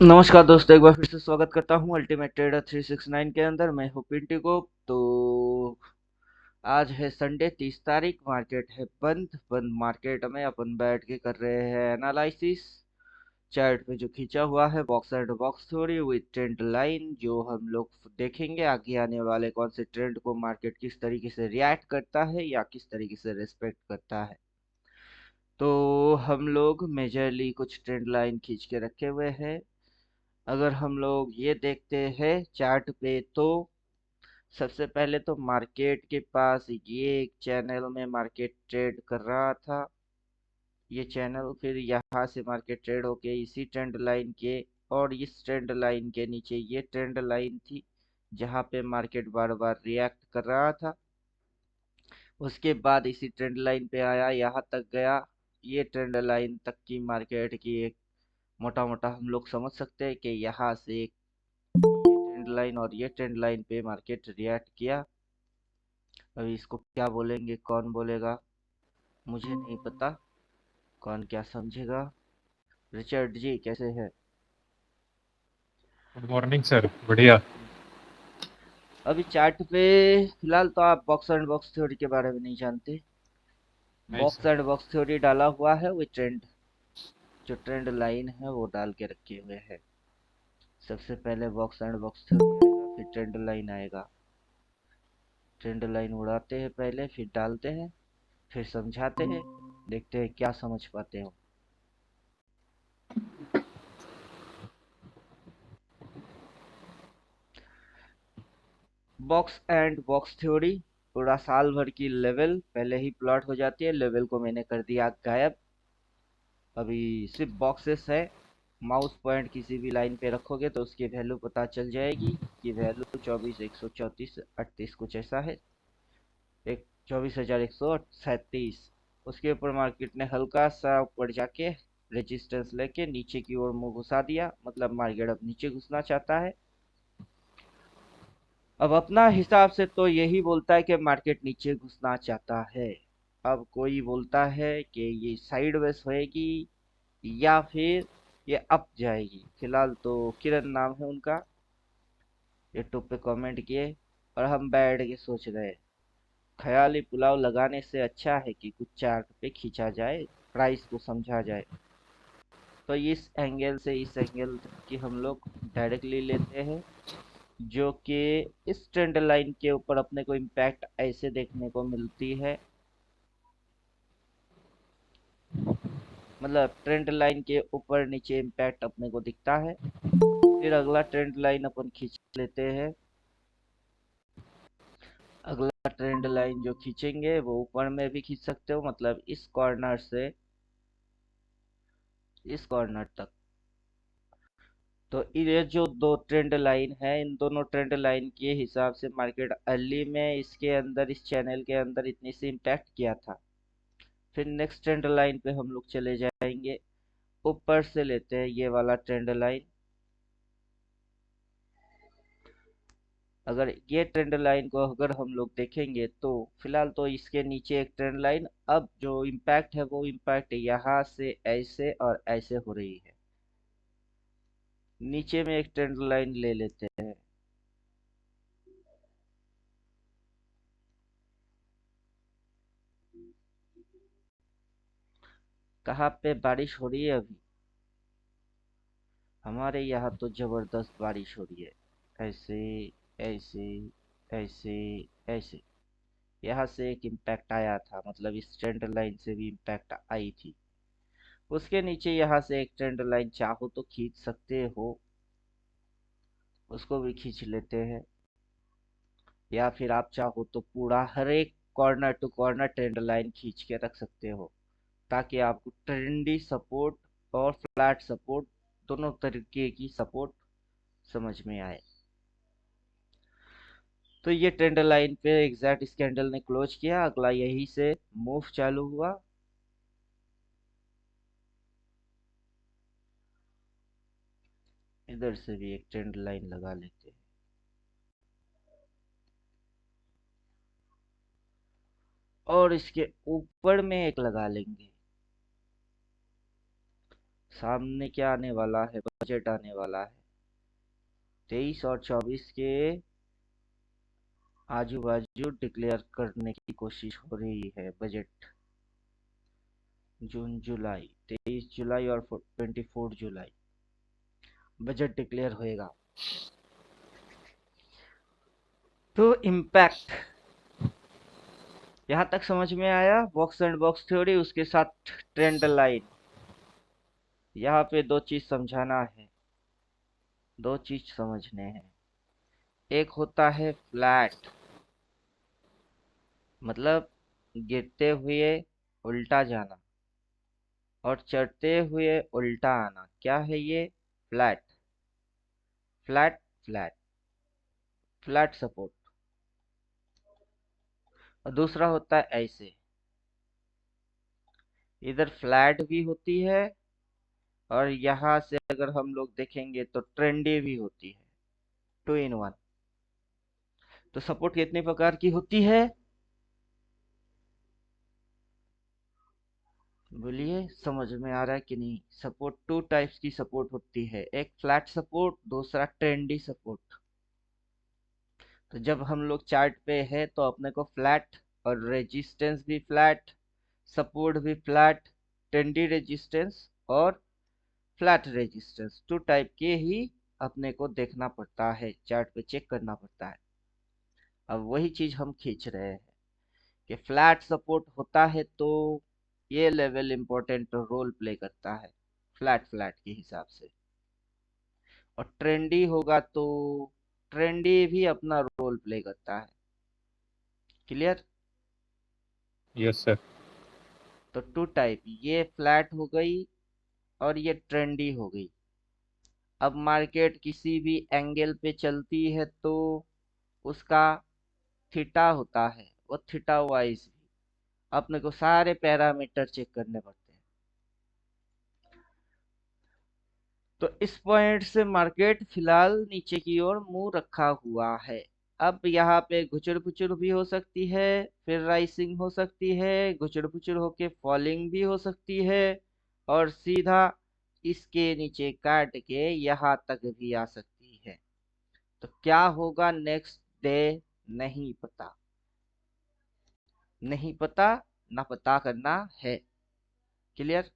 नमस्कार दोस्तों, एक बार फिर से स्वागत करता हूँ अल्टीमेट ट्रेडर 369 के अंदर। मैं हूँ पिंटू को। तो आज है संडे 30 तारीख। मार्केट है बंद बंद मार्केट में अपन बैठ के कर रहे हैं एनालिसिस। चार्ट पे जो खींचा हुआ है box and box theory with trend line, जो हम लोग देखेंगे आगे आने वाले कौन से ट्रेंड को मार्केट किस तरीके से रिएक्ट करता है या किस तरीके से रेस्पेक्ट करता है। तो हम लोग मेजरली कुछ ट्रेंड लाइन खींच के रखे हुए हैं। अगर हम लोग ये देखते हैं चार्ट पे, तो सबसे पहले तो मार्केट के पास ये एक चैनल में मार्केट ट्रेड कर रहा था। ये चैनल फिर यहाँ से मार्केट ट्रेड होके इसी ट्रेंड लाइन के और इस ट्रेंड लाइन के नीचे ये ट्रेंड लाइन थी, जहाँ पे मार्केट बार बार रिएक्ट कर रहा था। उसके बाद इसी ट्रेंड लाइन पे आया, यहाँ तक गया। ये ट्रेंड लाइन तक की मार्केट की एक मोटा मोटा हम लोग समझ सकते हैं कि यहाँ से एक ट्रेंड लाइन और ये ट्रेंड लाइन पे मार्केट रिएक्ट किया। अभी इसको क्या बोलेंगे, कौन बोलेगा, मुझे नहीं पता। कौन क्या समझेगा। रिचर्ड जी कैसे हैं? Good morning sir. बढ़िया। अभी चार्ट पे फिलहाल तो आप बॉक्स एंड बॉक्स थ्योरी के बारे में नहीं जानते। नहीं box sir. And box theory डाला हुआ है, वो ट्रेंड जो ट्रेंड लाइन है वो डाल के रखे हुए हैं। सबसे पहले बॉक्स एंड बॉक्स थ्योरी आएगा, फिर ट्रेंड लाइन आएगा। ट्रेंड लाइन उड़ाते हैं पहले, फिर डालते हैं, फिर समझाते हैं, देखते हैं क्या समझ पाते हो। बॉक्स एंड बॉक्स थ्योरी पूरा साल भर की लेवल पहले ही प्लॉट हो जाती है। लेवल को मैंने कर दिया गायब। अभी सिर्फ बॉक्सेस है। माउस पॉइंट किसी भी लाइन पे रखोगे तो उसकी वैल्यू पता चल जाएगी कि वैल्यू 24, 134, 38 कुछ ऐसा है। एक 24,137। उसके ऊपर मार्केट ने हल्का सा ऊपर जाके रेजिस्टेंस लेके नीचे की ओर मुंह घुसा दिया, मतलब मार्केट अब नीचे घुसना चाहता है। अब अपना हिसाब से तो यही बोलता है कि मार्केट नीचे घुसना चाहता है। अब कोई बोलता है कि ये साइडवेज होएगी या फिर ये अप जाएगी। फिलहाल तो किरण नाम है उनका, यूट्यूब पे कमेंट किए और हम बैठ के सोच रहे हैं। ख्याली पुलाव लगाने से अच्छा है कि कुछ चार्ट पे खींचा जाए, प्राइस को समझा जाए। तो इस एंगल से इस एंगल तक की हम लोग डायरेक्टली लेते हैं, जो कि इस ट्रेंड लाइन के ऊपर अपने को इम्पैक्ट ऐसे देखने को मिलती है। मतलब ट्रेंड लाइन के ऊपर नीचे इम्पैक्ट अपने को दिखता है। फिर अगला ट्रेंड लाइन अपन खींच लेते हैं। अगला ट्रेंड लाइन जो खींचेंगे वो ऊपर में भी खींच सकते हो, मतलब इस कॉर्नर से इस कॉर्नर तक। तो ये जो दो ट्रेंड लाइन है, इन दोनों ट्रेंड लाइन के हिसाब से मार्केट अर्ली में इसके अंदर इस चैनल के अंदर इतनी सी इम्पैक्ट किया था। फिर नेक्स्ट ट्रेंड लाइन पे हम लोग चले जाएंगे। ऊपर से लेते हैं ये वाला ट्रेंड लाइन। अगर ये ट्रेंड लाइन को अगर हम लोग देखेंगे तो फिलहाल तो इसके नीचे एक ट्रेंड लाइन, अब जो इम्पैक्ट है वो इम्पैक्ट यहाँ से ऐसे और ऐसे हो रही है। नीचे में एक ट्रेंड लाइन ले लेते हैं। कहाँ पे बारिश हो रही है अभी? हमारे यहाँ तो जबरदस्त बारिश हो रही है। ऐसे ऐसे ऐसे ऐसे। यहाँ से एक इम्पैक्ट आया था, मतलब इस ट्रेंड लाइन से भी इम्पैक्ट आई थी। उसके नीचे यहाँ से एक ट्रेंड लाइन चाहो तो खींच सकते हो, उसको भी खींच लेते हैं। या फिर आप चाहो तो पूरा हर एक corner to corner trend line खींच के रख सकते हो, ताकि आपको ट्रेंडी सपोर्ट और फ्लैट सपोर्ट दोनों तरीके की सपोर्ट समझ में आए। तो ये ट्रेंड लाइन पे एग्जैक्ट इस कैंडल ने क्लोज किया, अगला यही से मूव चालू हुआ। इधर से भी एक ट्रेंड लाइन लगा लेते हैं और इसके ऊपर में एक लगा लेंगे। सामने क्या आने वाला है, बजट आने वाला है। 23 और 24 के आजू बाजू डिक्लेयर करने की कोशिश हो रही है बजट। जून जुलाई, 23 जुलाई और 24 जुलाई बजट डिक्लेयर होएगा। तो इम्पैक्ट यहाँ तक समझ में आया, बॉक्स एंड बॉक्स थ्योरी उसके साथ ट्रेंड लाइन। यहाँ पे दो चीज समझाना है, दो चीज समझने हैं। एक होता है फ्लैट, मतलब गिरते हुए उल्टा जाना, और चढ़ते हुए उल्टा आना। क्या है ये? Flat, flat, flat, flat support. और दूसरा होता है ऐसे, इधर फ्लैट भी होती है और यहाँ से अगर हम लोग देखेंगे तो ट्रेंडी भी होती है, टू इन वन। तो सपोर्ट कितने प्रकार की होती है बोलिए, समझ में आ रहा है कि नहीं? सपोर्ट टू टाइप्स की सपोर्ट होती है, एक फ्लैट सपोर्ट, दूसरा ट्रेंडी सपोर्ट। तो जब हम लोग चार्ट पे है तो अपने को फ्लैट और रेजिस्टेंस भी फ्लैट, सपोर्ट भी फ्लैट, ट्रेंडी रेजिस्टेंस और फ्लैट रेजिस्टेंस, टू टाइप के ही अपने को देखना पड़ता है, चार्ट पे चेक करना पड़ता है। अब वही चीज हम खींच रहे हैं कि फ्लैट सपोर्ट होता है तो ये लेवल इंपॉर्टेंट रोल प्ले करता है फ्लैट फ्लैट के हिसाब से। और ट्रेंडी होगा तो ट्रेंडी भी अपना रोल प्ले करता है। क्लियर? Yes sir. तो टू टाइप, ये फ्लैट हो गई और ये ट्रेंडी हो गई। अब मार्केट किसी भी एंगल पे चलती है तो उसका थीटा होता है, वो थीटा वाइज भी अपने को सारे पैरामीटर चेक करने पड़ते हैं। तो इस पॉइंट से मार्केट फिलहाल नीचे की ओर मुंह रखा हुआ है। अब यहाँ पे घुचड़ पुचड़ भी हो सकती है, फिर राइसिंग हो सकती है, घुचड़ पुचड़ होके फॉलिंग भी हो सकती है, और सीधा इसके नीचे काट के यहाँ तक भी आ सकती है। तो क्या होगा नेक्स्ट डे, नहीं पता, नहीं पता, ना पता करना है। क्लियर?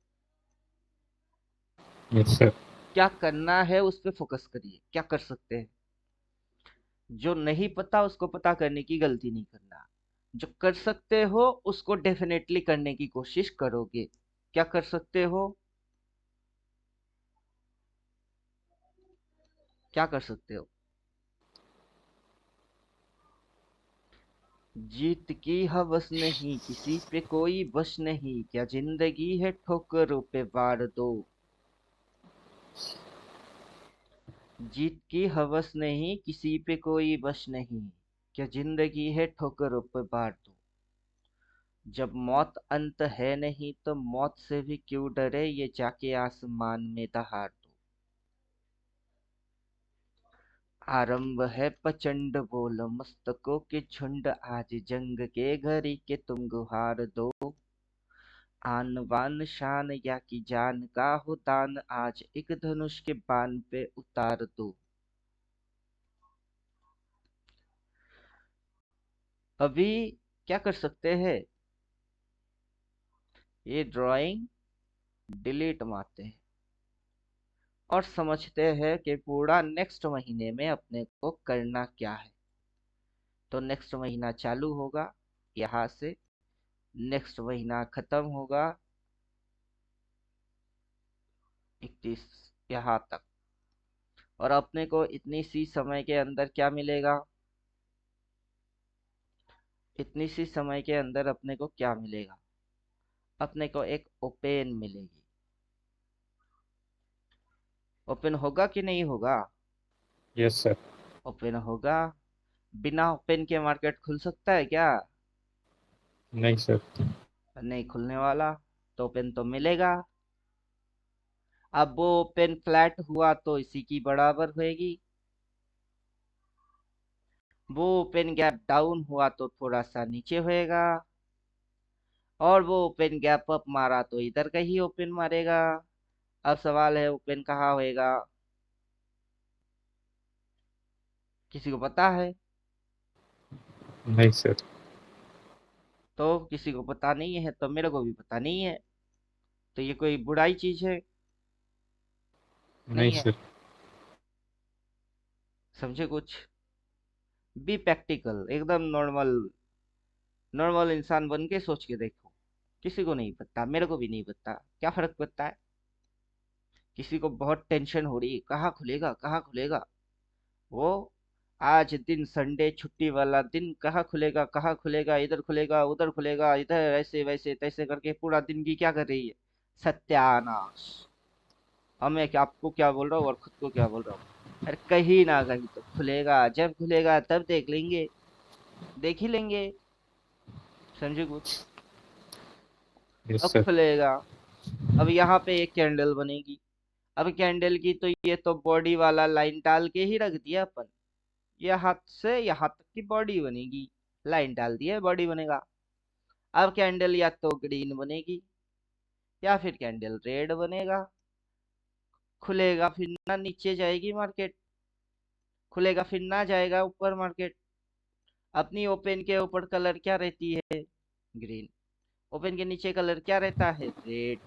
Yes sir. क्या करना है उस पे फोकस करिए, क्या कर सकते हैं। जो नहीं पता उसको पता करने की गलती नहीं करना, जो कर सकते हो उसको डेफिनेटली करने की कोशिश करोगे। क्या कर सकते हो? क्या कर सकते हो? जीत की हवस नहीं, किसी पे कोई बस नहीं, क्या जिंदगी है ठोकरों पे वार दो। जीत की हवस नहीं, किसी पे कोई बस नहीं, क्या जिंदगी है ठोकरों पे वार दो। जब मौत अंत है नहीं तो मौत से भी क्यों डरे, ये जाके आसमान में दहाड़ दो। आरंभ है प्रचंड बोल, मस्तकों के झुंड, आज जंग के घड़ी के तुम गुहार दो। आन बान शान या की जान का हो दान, आज एक धनुष के बाण पे उतार दो। अभी क्या कर सकते हैं, ये ड्राइंग डिलीट मारते हैं और समझते हैं कि पूरा नेक्स्ट महीने में अपने को करना क्या है। तो नेक्स्ट महीना चालू होगा यहाँ से, नेक्स्ट महीना खत्म होगा 31 यहाँ तक। और अपने को इतनी सी समय के अंदर क्या मिलेगा, इतनी सी समय के अंदर अपने को क्या मिलेगा? अपने को एक ओपन मिलेगी। ओपन होगा कि नहीं होगा? Yes sir. ओपन होगा। बिना ओपन के मार्केट खुल सकता है क्या? नहीं सर। नहीं खुलने वाला। तो ओपन तो मिलेगा। अब वो ओपन फ्लैट हुआ तो इसी की बराबर होएगी, वो ओपन गैप डाउन हुआ तो थोड़ा सा नीचे होएगा, और वो ओपन गैप अप मारा तो इधर का ही ओपन मारेगा। अब सवाल है ओपन कहाँ होएगा, किसी को पता है? नहीं सर। तो किसी को पता नहीं है तो मेरे को भी पता नहीं है, तो ये कोई बुराई चीज है? नहीं नहीं है। सर। समझे कुछ? बी प्रैक्टिकल, एकदम नॉर्मल, नॉर्मल इंसान बन के सोच के देखो। किसी को नहीं पता, मेरे को भी नहीं पता, क्या फर्क पड़ता है? किसी को बहुत टेंशन हो रही है, कहाँ खुलेगा कहाँ खुलेगा, वो आज दिन संडे छुट्टी वाला दिन, कहाँ खुलेगा कहाँ खुलेगा, इधर खुलेगा उधर खुलेगा, इधर ऐसे वैसे तैसे करके पूरा दिन की क्या कर रही है, सत्यानाश। अब मैं क्या आपको क्या बोल रहा हूँ और खुद को क्या बोल रहा हूँ। अरे कहीं ना कहीं तो खुलेगा, जब खुलेगा तब देख लेंगे, देख ही लेंगे। समझे कुछ? यस अब सर। खुलेगा, अब यहाँ पे एक कैंडल बनेगी। अब कैंडल की तो ये तो बॉडी वाला लाइन डाल के ही रख दिया अपन, ये हाथ से यहाँ तक की बॉडी बनेगी, लाइन डाल दी है बॉडी बनेगा। अब कैंडल या तो ग्रीन बनेगी या फिर कैंडल रेड बनेगा। खुलेगा फिर ना नीचे जाएगी मार्केट, खुलेगा फिर ना जाएगा ऊपर मार्केट। अपनी ओपन के ऊपर कलर क्या रहती है, ग्रीन। ओपन के नीचे कलर क्या रहता है, रेड।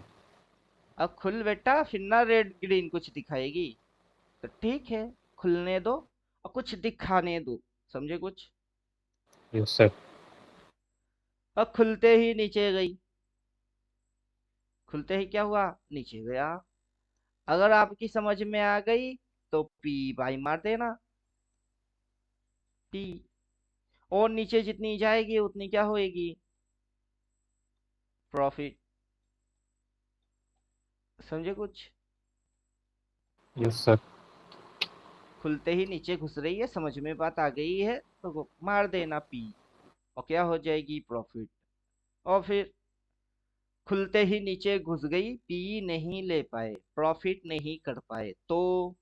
अब खुल बेटा, फिर ना रेड ग्रीन कुछ दिखाएगी, तो ठीक है, खुलने दो और कुछ दिखाने दो। समझे कुछ? Yes sir. अब खुलते ही नीचे गई, खुलते ही क्या हुआ, नीचे गया। अगर आपकी समझ में आ गई तो पी बाई मार देना, पी। और नीचे जितनी जाएगी उतनी क्या होएगी, प्रॉफिट। समझे कुछ? Yes sir. खुलते ही नीचे घुस रही है, समझ में बात आ गई है तो मार देना पी, और क्या हो जाएगी, प्रॉफिट। और फिर खुलते ही नीचे घुस गई, पी नहीं ले पाए, प्रॉफिट नहीं कर पाए, तो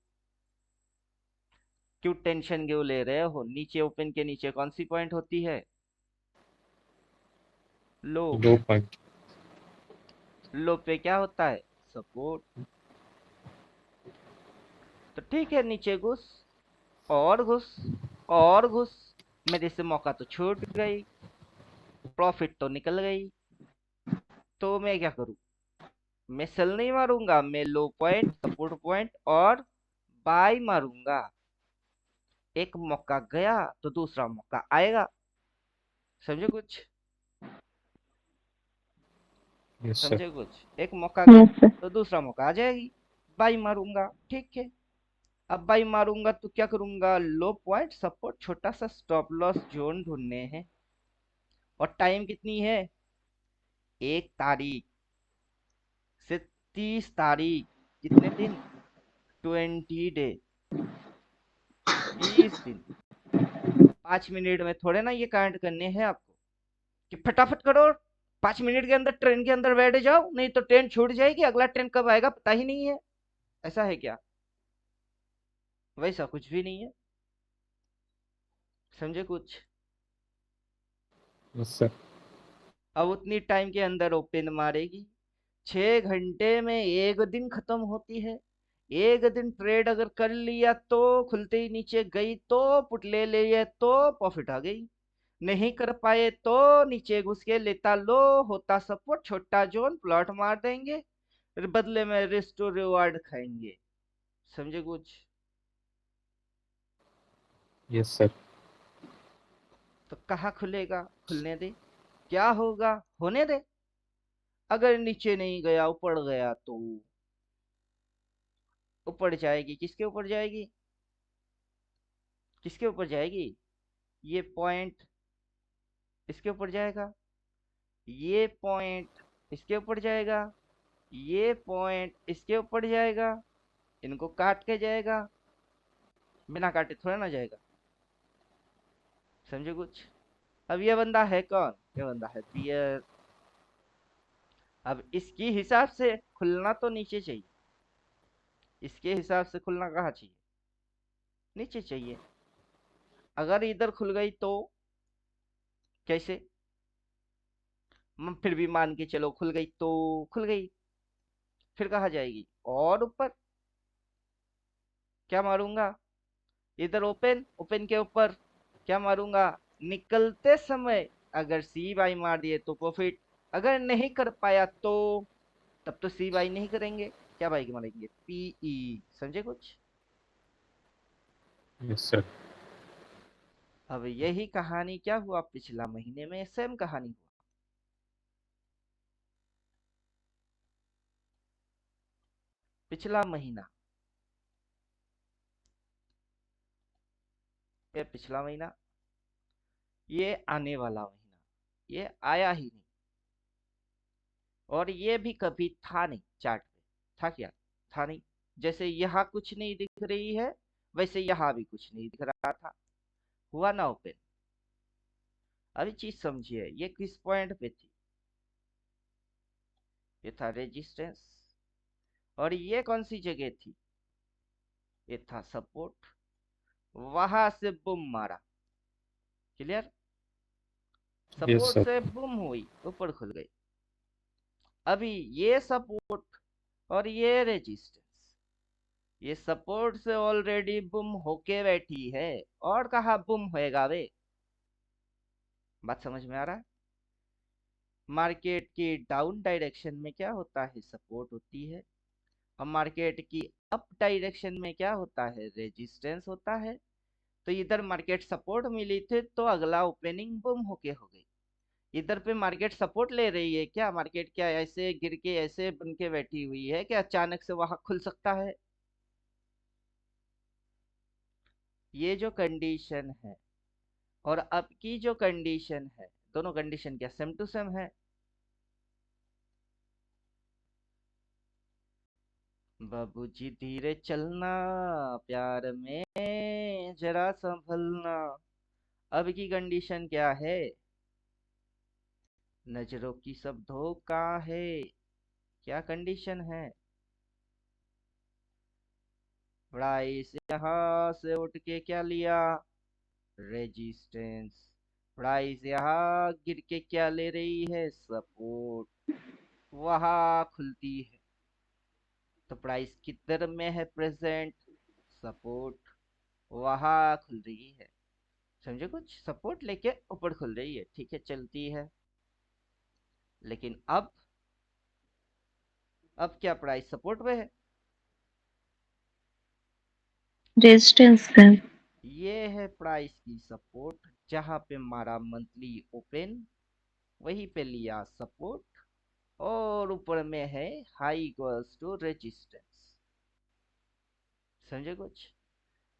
क्यों टेंशन क्यों ले रहे हो? नीचे ओपन के नीचे कौन सी पॉइंट होती है, लो। लो पॉइंट। लो पे क्या होता है, सपोर्ट। तो ठीक है, नीचे घुस, और घुस, और घुस, मेरे से मौका तो छूट गई, प्रॉफिट तो निकल गई। तो मैं क्या करूं, मैं सेल नहीं मारूंगा, मैं लो पॉइंट सपोर्ट पॉइंट और बाय मारूंगा। एक मौका गया तो दूसरा मौका आएगा। समझे कुछ? Yes sir. समझे कुछ? एक मौका गया यस सर। तो दूसरा मौका आ जाएगी, बाई मारूंगा, ठीक है। अब बाई मारूंगा तो क्या करूंगा, लो पॉइंट सपोर्ट छोटा सा स्टॉप लॉस जोन ढूंढने हैं। और टाइम कितनी है, 1 तारीख से 30 तारीख, कितने दिन, 20 डे, 20 दिन। 5 मिनट में थोड़े ना ये काउंट करने हैं आपको, कि फटाफट करो, 5 मिनट के अंदर ट्रेन के अंदर बैठ जाओ, नहीं तो ट्रेन छूट जाएगी, अगला ट्रेन कब आएगा पता ही नहीं है। ऐसा है क्या? वैसा कुछ भी नहीं है। समझे कुछ? Yes sir. अब उतनी टाइम के अंदर ओपन मारेगी, 6 घंटे में एक दिन खत्म होती है। एक दिन ट्रेड अगर कर लिया तो खुलते ही नीचे गई तो पुट ले लिए तो प्रॉफिट आ गई, नहीं कर पाए तो नीचे घुस के लेता लो, होता सपोर्ट छोटा जोन प्लॉट मार देंगे, फिर बदले में रिस्क टू रिवार्ड खाएंगे। समझे कुछ? Yes sir. तो कहाँ खुलेगा, खुलने दे, क्या होगा होने दे। अगर नीचे नहीं गया ऊपर गया तो ऊपर जाएगी, किसके ऊपर जाएगी, किसके ऊपर जाएगी, ये पॉइंट इसके ऊपर जाएगा, ये पॉइंट इसके ऊपर जाएगा, ये पॉइंट इसके ऊपर जाएगा, इनको काट के जाएगा, बिना काटे थोड़ा ना जाएगा। समझे कुछ? अब ये बंदा है कौन, ये बंदा है पियर। अब इसकी हिसाब से खुलना तो नीचे चाहिए, इसके हिसाब से खुलना कहाँ चाहिए, नीचे चाहिए। अगर इधर खुल गई तो कैसे, फिर भी मान के चलो खुल गई तो खुल गई, फिर कहाँ जाएगी? और ऊपर। क्या मारूंगा? इधर ओपन, ओपन के ऊपर क्या मारूंगा? निकलते समय अगर सी बाई मार दिए तो प्रॉफिट, अगर नहीं कर पाया तो तब तो सी बाई नहीं करेंगे, क्या बाई मारेंगे? पीई। समझे कुछ? Yes sir. अब यही कहानी क्या हुआ पिछला महीने में, सेम कहानी हुआ। पिछला महीना, ये पिछला महीना, ये आने वाला महीना, ये आया ही नहीं। और ये भी कभी था नहीं चार्ट पे। था क्या? था नहीं। जैसे यहाँ कुछ नहीं दिख रही है, वैसे यहाँ भी कुछ नहीं दिख रहा था। हुआ ना ओपन। अभी चीज समझिए, ये किस पॉइंट पे थी? ये था रेजिस्टेंस। और ये कौन सी जगह थी? ये था सपोर्ट। वहां से बुम मारा। क्लियर? Yes support sir. से बुम हुई, ऊपर खुल गई। अभी ये सपोर्ट और ये रेजिस्टेंस, ये सपोर्ट से ऑलरेडी बुम होके बैठी है। और कहा बुम होएगा वे? बात समझ में आ रहा है? मार्केट की डाउन डायरेक्शन में क्या होता है? सपोर्ट होती है। और मार्केट की अप डायरेक्शन में क्या होता है? रेजिस्टेंस होता है। तो इधर मार्केट सपोर्ट मिली थी तो अगला ओपनिंग बुम होके हो गई। इधर पे मार्केट सपोर्ट ले रही है क्या? मार्केट क्या ऐसे गिर के ऐसे बन के बैठी हुई है कि अचानक से वहां खुल सकता है? ये जो कंडीशन है और अब की जो कंडीशन है, दोनों कंडीशन क्या सेम टू सेम है? बाबूजी धीरे चलना, प्यार में जरा संभलना। अब की कंडीशन क्या है? नजरों की सब धोखा है। क्या कंडीशन है? प्राइस यहाँ से उठ के क्या लिया? रेजिस्टेंस। प्राइस यहाँ गिर के क्या ले रही है? सपोर्ट। वहां खुलती है तो प्राइस किधर में है प्रेजेंट? सपोर्ट। वहां खुल रही है। समझे कुछ? सपोर्ट लेके ऊपर खुल रही है, ठीक है, चलती है। लेकिन अब क्या प्राइस सपोर्ट पे है? रेजिस्टेंस है। ये है प्राइस की सपोर्ट, जहां पे मारा मंथली ओपन, वहीं पे लिया सपोर्ट। और ऊपर में है हाई इक्वल्स टू रेजिस्टेंस। समझे कुछ?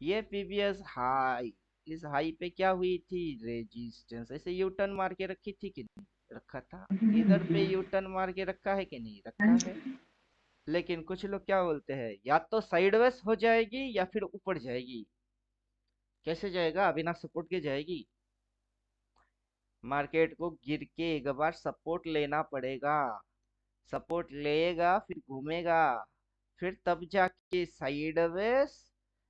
ये पीवीएस हाई, इस हाई पे क्या हुई थी? रेजिस्टेंस। ऐसे यू टर्न मार के रखी थी कि नहीं रखा था? इधर पे यू टर्न मार के रखा है कि नहीं रखा है? लेकिन कुछ लोग क्या बोलते हैं, या तो साइडवेज हो जाएगी या फिर ऊपर जाएगी। कैसे जाएगा? बिना सपोर्ट के जाएगी? मार्केट को गिर के एक बार सपोर्ट लेना पड़ेगा। सपोर्ट लेगा फिर घूमेगा, फिर तब जाके साइडवेज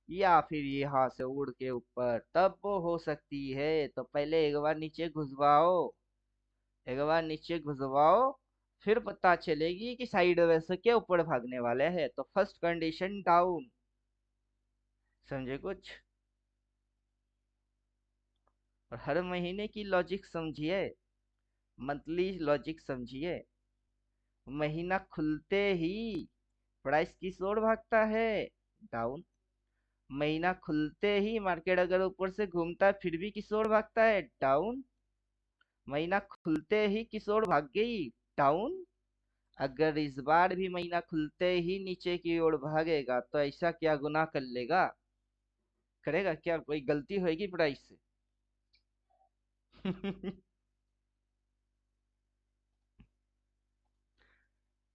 या फिर यहाँ से उड़ के ऊपर तब वो हो सकती है। तो पहले एक बार नीचे घुसवाओ, एक बार नीचे घुसवाओ, फिर पता चलेगी कि साइडवेज के ऊपर भागने वाले हैं। तो फर्स्ट कंडीशन डाउन। समझे कुछ? और हर महीने की लॉजिक समझिए, मंथली लॉजिक समझिए। महीना खुलते ही प्राइस किस ओर भागता है? डाउन। महीना खुलते ही मार्केट अगर ऊपर से घूमता है फिर भी किस ओर भागता है? डाउन। महीना खुलते ही किस ओर भाग गई? डाउन। अगर इस बार भी महीना खुलते ही नीचे की ओर भागेगा तो ऐसा क्या गुनाह कर लेगा? करेगा क्या? कोई गलती होगी प्राइस से?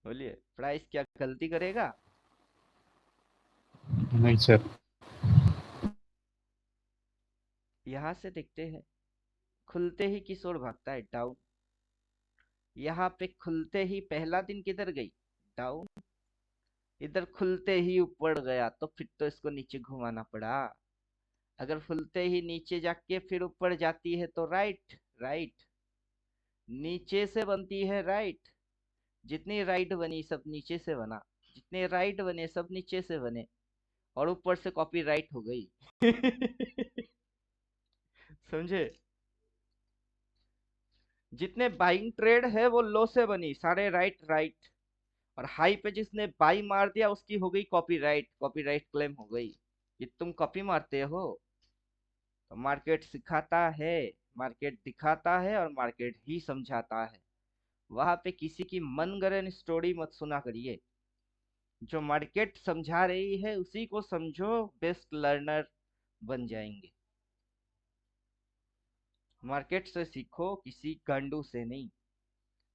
बोलिए, प्राइस क्या गलती करेगा? नहीं सर। यहाँ से देखते हैं, खुलते ही किस ओर भागता है? डाउन। यहाँ पे खुलते ही पहला दिन किधर गई? डाउन। इधर खुलते ही ऊपर गया तो फिर तो इसको नीचे घुमाना पड़ा। अगर खुलते ही नीचे जाके फिर ऊपर जाती है तो राइट, राइट। नीचे से बनती है राइट। जितनी राइट बनी सब नीचे से बना। जितने राइट बने सब नीचे से बने और ऊपर से कॉपीराइट हो गई। समझे? जितने बाइंग ट्रेड है वो लो से बनी, सारे राइट राइट, और हाई पे जिसने बाई मार दिया उसकी हो गई कॉपीराइट, कॉपीराइट क्लेम हो गई। ये तुम कॉपी मारते हो। तो मार्केट सिखाता है, मार्केट दिखाता है और मार्केट ही समझाता है। वहां पे किसी की मनगढ़ंत स्टोरी मत सुना करिए। जो मार्केट समझा रही है उसी को समझो, बेस्ट लर्नर बन जाएंगे। मार्केट से सीखो, किसी गांडू से नहीं।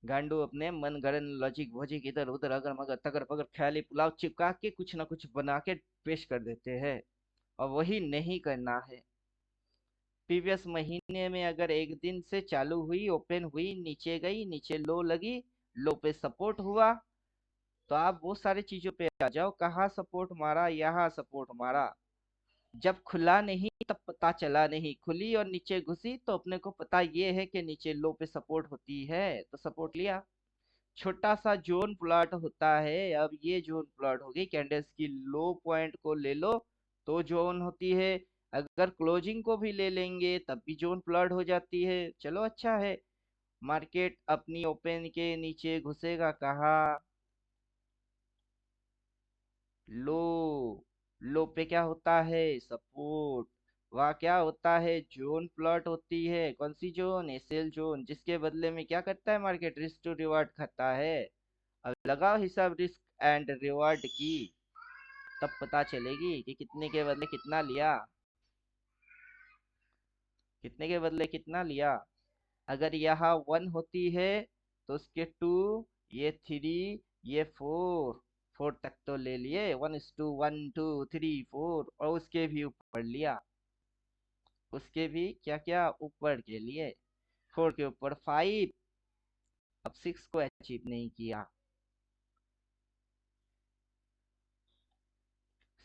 गांडू अपने मनगढ़ंत लॉजिक वॉजिक इधर उधर अगर मगर तगर पगर ख्याली पुलाव चिपका के कुछ ना कुछ बना के पेश कर देते हैं, और वही नहीं करना है। प्रीवियस महीने में अगर एक दिन से चालू हुई, ओपन हुई, नीचे गई, नीचे लो लगी, लो पे सपोर्ट हुआ, तो आप वो सारी चीजों पे आ जाओ। कहाँ सपोर्ट मारा, यहाँ सपोर्ट मारा। जब खुला नहीं तब पता चला नहीं, खुली और नीचे घुसी तो अपने को पता ये है कि नीचे लो पे सपोर्ट होती है तो सपोर्ट लिया। छोटा सा जोन प्लॉट होता है। अब ये जोन प्लॉट हो गई, कैंडल्स की लो पॉइंट को ले लो तो जोन होती है, अगर क्लोजिंग को भी ले लेंगे तब भी जोन प्लॉट हो जाती है। चलो अच्छा है। मार्केट अपनी ओपन के नीचे घुसेगा कहाँ? लो। लो पे क्या होता है? सपोर्ट। वहाँ क्या होता है? जोन प्लॉट होती है। कौन सी जोन? एसएल जोन, जिसके बदले में क्या करता है मार्केट? रिस्क टू रिवार्ड खाता है। अब लगाओ हिसाब रिस्क एंड रिवार्ड की, तब पता चलेगी कि कितने के बदले कितना लिया, कितने के बदले कितना लिया। अगर यहाँ 1 होती है तो उसके 2, ये 3, ये 4, 4 तक तो ले लिए, 1:1 2 3 4, और उसके भी ऊपर लिया, उसके भी क्या क्या ऊपर के लिए, 4 के ऊपर 5। अब 6 को अचीव नहीं किया,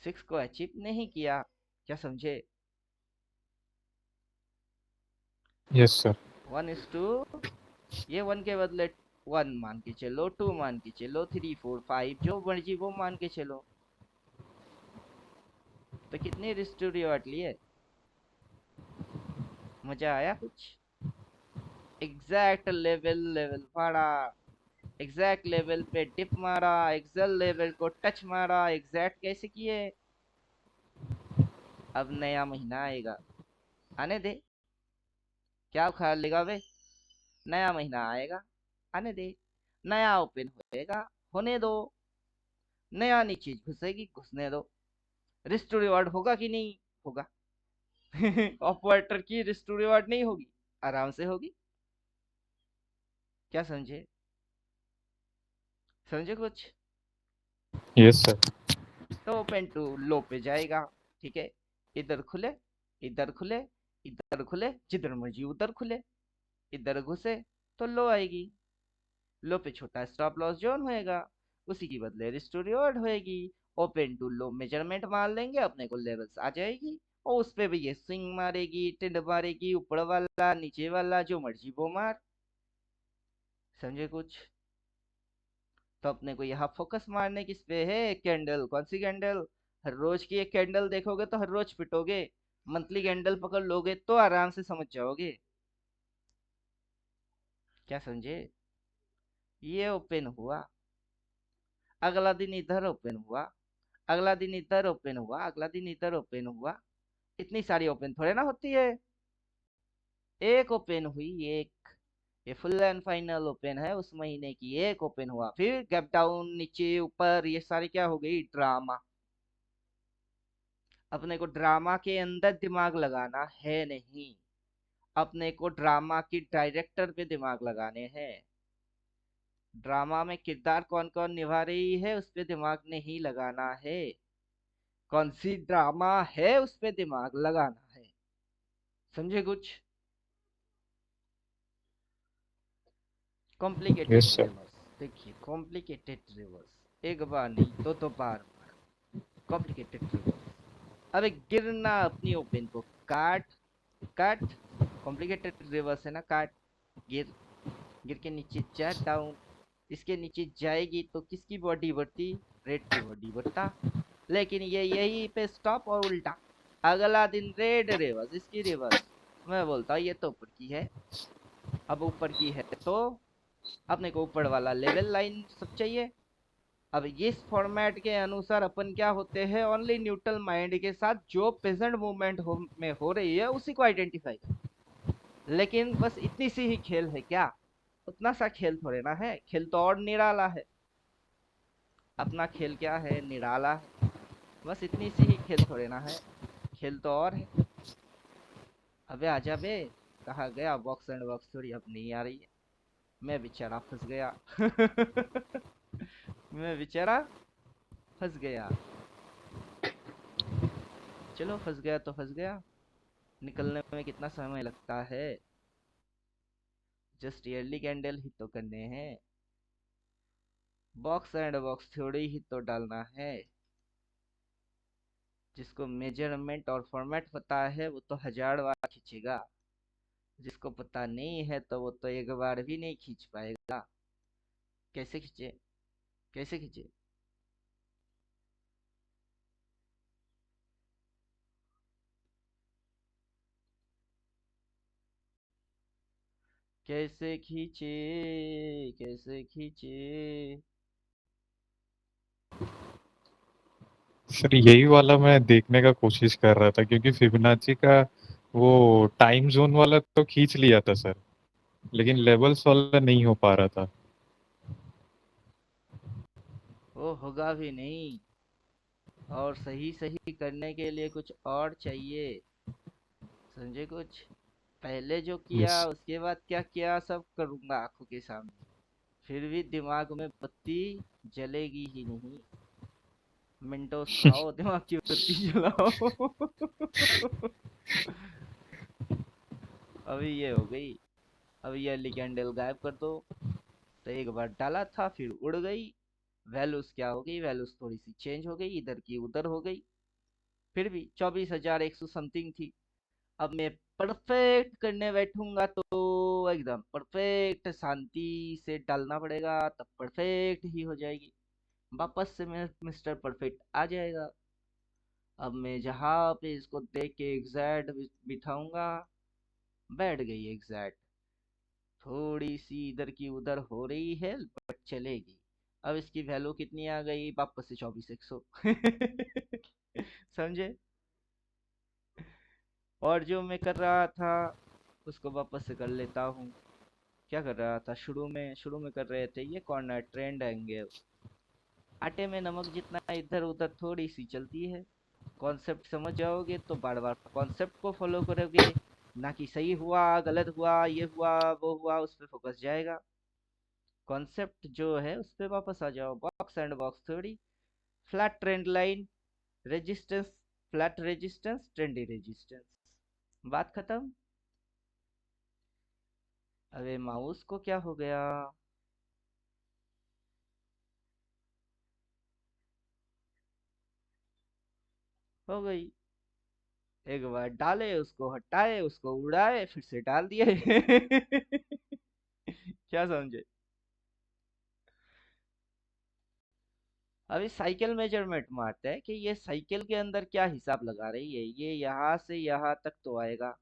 6 को अचीव नहीं किया। क्या समझे? Yes sir. 1:, ये 1 के बदले 1 मान के चलो, 2 मान के चलो, 3 4 5 जो मर्जी वो मान के चलो। तो कितने रिस्टोरी वाट लिए? मजा आया कुछ? एग्जैक्ट लेवल, लेवल फाड़ा, एग्जैक्ट लेवल पे डिप मारा, एग्जैक्ट लेवल को टच मारा। एग्जैक्ट कैसे किए? अब नया महीना आएगा, आने दे। क्या उखाड़ लेगा वे? नया महीना आएगा, आने दे। नया ओपन होएगा, होने दो। नया नीचे घुसेगी, घुसने दो। रिस्टोर रिवार्ड होगा कि नहीं? होगा। ऑपरेटर की रिस्टोर रिवार्ड नहीं होगी? आराम से होगी। क्या समझे? समझे कुछ? Yes sir. तो ओपन टू लो पे जाएगा। ठीक है, इधर खुले, इधर खुले, इधर खुले, जिधर मर्जी उधर खुले, इधर घुसे तो लो आएगी। लो पे छोटा स्टॉप लॉस जोन होएगा, उसी की बदले रिस्टोर रिवॉर्ड होएगी। ओपन टू लो मेजरमेंट मार लेंगे, अपने को लेवल्स आ जाएगी, और उस पे भी ये स्विंग मारेगी, टिंड मारेगी, ऊपर वाला नीचे वाला जो मर्जी वो मार। समझे कुछ? तो अपने को यहाँ फोकस मारने किस पे है? कैंडल। कौन सी कैंडल? हर रोज की एक कैंडल देखोगे तो हर रोज पिटोगे, मंथली कैंडल पकड़ लोगे तो आराम से समझ जाओगे। क्या समझे? ये ओपन हुआ, अगला दिन इधर ओपन हुआ, अगला दिन इधर ओपन हुआ, अगला दिन इधर ओपन हुआ। इतनी सारी ओपन थोड़े ना होती है। एक ओपन हुई, एक। ये फुल एंड फाइनल ओपन है उस महीने की, एक ओपन हुआ, फिर गैप डाउन, नीचे ऊपर, ये सारी क्या हो गई? ड्रामा। अपने को ड्रामा के अंदर दिमाग लगाना है नहीं, अपने को ड्रामा की डायरेक्टर पे दिमाग लगाने हैं। ड्रामा में किरदार कौन कौन निभा रही है उस पे दिमाग नहीं लगाना है, कौन सी ड्रामा है उस पे दिमाग लगाना है। समझे कुछ? Complicated yes sir. रिवर्स। देखिए, कॉम्प्लिकेटेड रिवर्स एक बार नहीं, दो बार मारा। Complicated reverse. अबे गिरना अपनी ओपन को, काट, काट। कॉम्प्लिकेटेड रिवर्स है ना, काट, गिर, गिर के नीचे जा, डाउन, इसके नीचे जाएगी तो किसकी बॉडी बढ़ती, रेड की बॉडी बढ़ता। लेकिन ये यही पे स्टॉप और उल्टा, अगला दिन रेड रिवर्स, इसकी रिवर्स। मैं बोलता ये तो ऊपर की है। अब ऊपर की है तो अपने को ऊपर वाला लेवल लाइन सब चाहिए। अब इस फॉर्मेट के अनुसार अपन क्या होते हैं, ओनली न्यूट्रल माइंड के साथ जो प्रेजेंट मूवमेंट में हो रही है उसी को आइडेंटिफाई कर। लेकिन बस इतनी सी ही खेल है क्या, उतना सा खेल थोड़े ना है, खेल तो और निराला है। अपना खेल क्या है, निराला है। बस इतनी सी ही खेल थोड़े ना है, खेल तो और है। अबे आजा बे, कहा गया बॉक्स एंड बॉक्स थोड़ी अब नहीं आ रही है। मैं बेचारा फंस गया। मैं बेचारा फंस गया। चलो फंस गया तो फंस गया, निकलने में कितना समय लगता है, जस्ट ईयरली कैंडल ही तो करने हैं, बॉक्स एंड बॉक्स थ्योरी ही तो डालना है। जिसको मेजरमेंट और फॉर्मेट पता है वो तो 1000 बार खींचेगा, जिसको पता नहीं है तो वो तो एक बार भी नहीं खींच पाएगा। कैसे खींचे, कैसे खींचे। कैसे खींचे, कैसे खींचे। सर यही वाला मैं देखने का कोशिश कर रहा था क्योंकि फिबोनाची का वो टाइम जोन वाला तो खींच लिया था सर, लेकिन लेवल्स वाला नहीं हो पा रहा था। वो होगा भी नहीं, और सही सही करने के लिए कुछ और चाहिए, समझे कुछ। पहले जो किया यस। उसके बाद क्या किया सब करूंगा आंखों के सामने, फिर भी दिमाग में बत्ती जलेगी ही नहीं। मिंटोस खाओ दिमाग की बत्ती जलाओ। अभी ये हो गई। अब ये वाली कैंडल गायब कर दो। तो एक बार डाला था फिर उड़ गई। वैल्यूज क्या हो गई, वैल्यूज थोड़ी सी चेंज हो गई, इधर की उधर हो गई। फिर भी 24,100 समथिंग थी। अब मैं परफेक्ट करने बैठूंगा तो एकदम परफेक्ट शांति से डालना पड़ेगा, तब परफेक्ट ही हो जाएगी। वापस से मैं मिस्टर परफेक्ट आ जाएगा। अब मैं जहाँ पे इसको देख के एग्जैक्ट बिठाऊंगा, बैठ गई एग्जैक्ट। थोड़ी सी इधर की उधर हो रही है बट चलेगी। अब इसकी वैल्यू कितनी आ गई, वापस से 24,100। समझे। और जो मैं कर रहा था उसको वापस से कर लेता हूँ। क्या कर रहा था, शुरू में कर रहे थे ये कॉर्नर ट्रेंड एंगल। आटे में नमक जितना इधर उधर थोड़ी सी चलती है। कॉन्सेप्ट समझ जाओगे तो बार बार कॉन्सेप्ट को फॉलो करोगे, ना कि सही हुआ गलत हुआ ये हुआ वो हुआ उस पर फोकस जाएगा। कॉन्सेप्ट जो है उस पर वापस आ जाओ, box and box theory, flat trend line, resistance, flat resistance, trendy resistance, बात खत्म। अरे माउस को क्या हो गया। हो गई। एक बार डाले उसको हटाए उसको उड़ाए फिर से डाल दिए। क्या समझे। अभी साइकिल मेजरमेंट मारते हैं कि ये साइकिल के अंदर क्या हिसाब लगा रही है, ये यहाँ से यहाँ तक तो आएगा।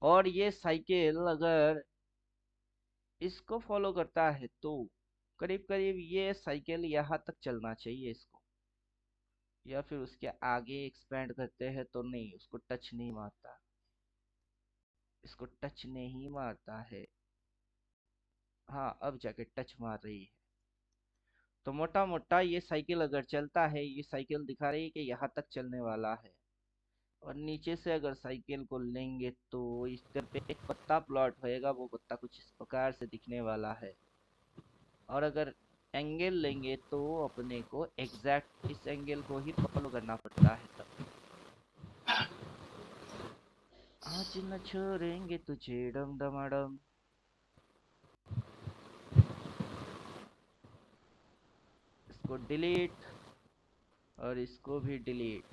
और ये साइकिल अगर इसको फॉलो करता है तो करीब करीब ये साइकिल यहाँ तक चलना चाहिए इसको, या फिर उसके आगे एक्सपेंड करते हैं तो नहीं, उसको टच नहीं मारता, इसको टच नहीं मारता है। हाँ अब जाके टच मार रही है। तो मोटा मोटा ये साइकिल अगर चलता है, ये साइकिल दिखा रही है कि यहाँ तक चलने वाला है। और नीचे से अगर साइकिल को लेंगे तो इस तरह पे एक पत्ता प्लॉट होएगा, वो पत्ता कुछ इस प्रकार से दिखने वाला है। और अगर एंगल लेंगे तो अपने को एग्जैक्ट इस एंगल को ही फॉलो करना पड़ता है तब। आज न छोड़ेंगे तुझे डम डमाडम। इसको डिलीट और इसको भी डिलीट।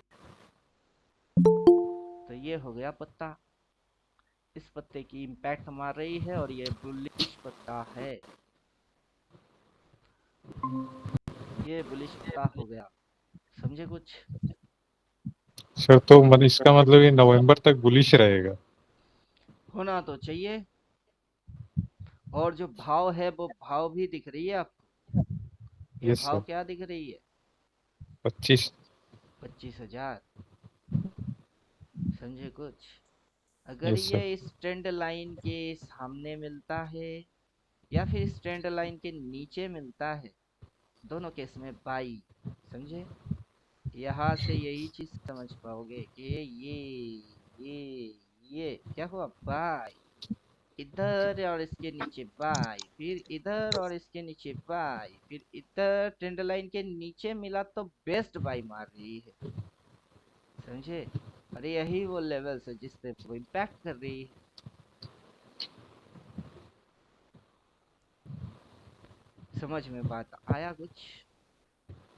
तो ये हो गया पत्ता। इस पत्ते की इम्पैक्ट मार रही है और ये बुलिश पत्ता है, ये बुलिश पत्ता हो गया। समझे कुछ? सर तो मतलब इसका मतलब ये नवंबर तक बुलिश रहेगा। होना तो चाहिए। और जो भाव है वो भाव भी दिख रही है आपको? ये यस भाव सर। क्या दिख रही है? 25। 25,000। समझे कुछ? अगर यस सर। ये इस ट्रेंड लाइन के सामने मिलता है या फिर इस ट्रेंड लाइन के नीचे मिलता है, दोनों केस में बाई। समझे? यहाँ से यही चीज समझ पाओगे कि ये क्या हुआ, बाई। इधर और इसके नीचे बाई, फिर इधर और इसके नीचे बाई, फिर इधर ट्रेंड लाइन के नीचे मिला तो बेस्ट बाई मार रही है। समझे? अरे यही वो लेवल्स है जिस पे वो इम्पैक्ट कर रही है। समझ में बात आया कुछ?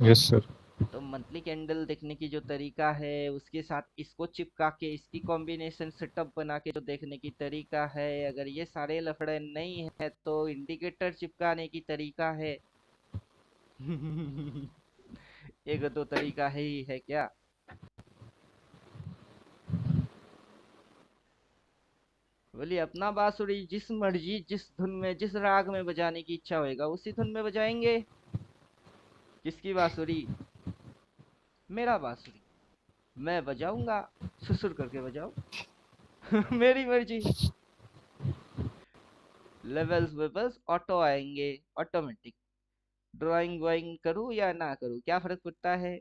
Yes sir. तो मंथली कैंडल देखने की जो तरीका है, उसके साथ इसको चिपका के इसकी कॉम्बिनेशन सेटअप बना के जो देखने की तरीका है, अगर ये सारे लफड़े नहीं है तो इंडिकेटर चिपकाने की तरीका है। एक दो तरीका है ही है क्या? बोलिए, अपना बांसुरी जिस मर्जी, जिस धुन में, जिस राग में बजाने की इच्छा होएगा उसी धुन में बजाएंगे। किसकी बांसुरी? मेरा बांसुरी। मैं बजाऊंगा, सुसुर करके बजाओ। मेरी मर्जी। लेवल्स में बस ऑटो आएंगे, ऑटोमेटिक। ड्राइंग वाइंग करूँ या ना करूँ, क्या फर्क पड़ता है?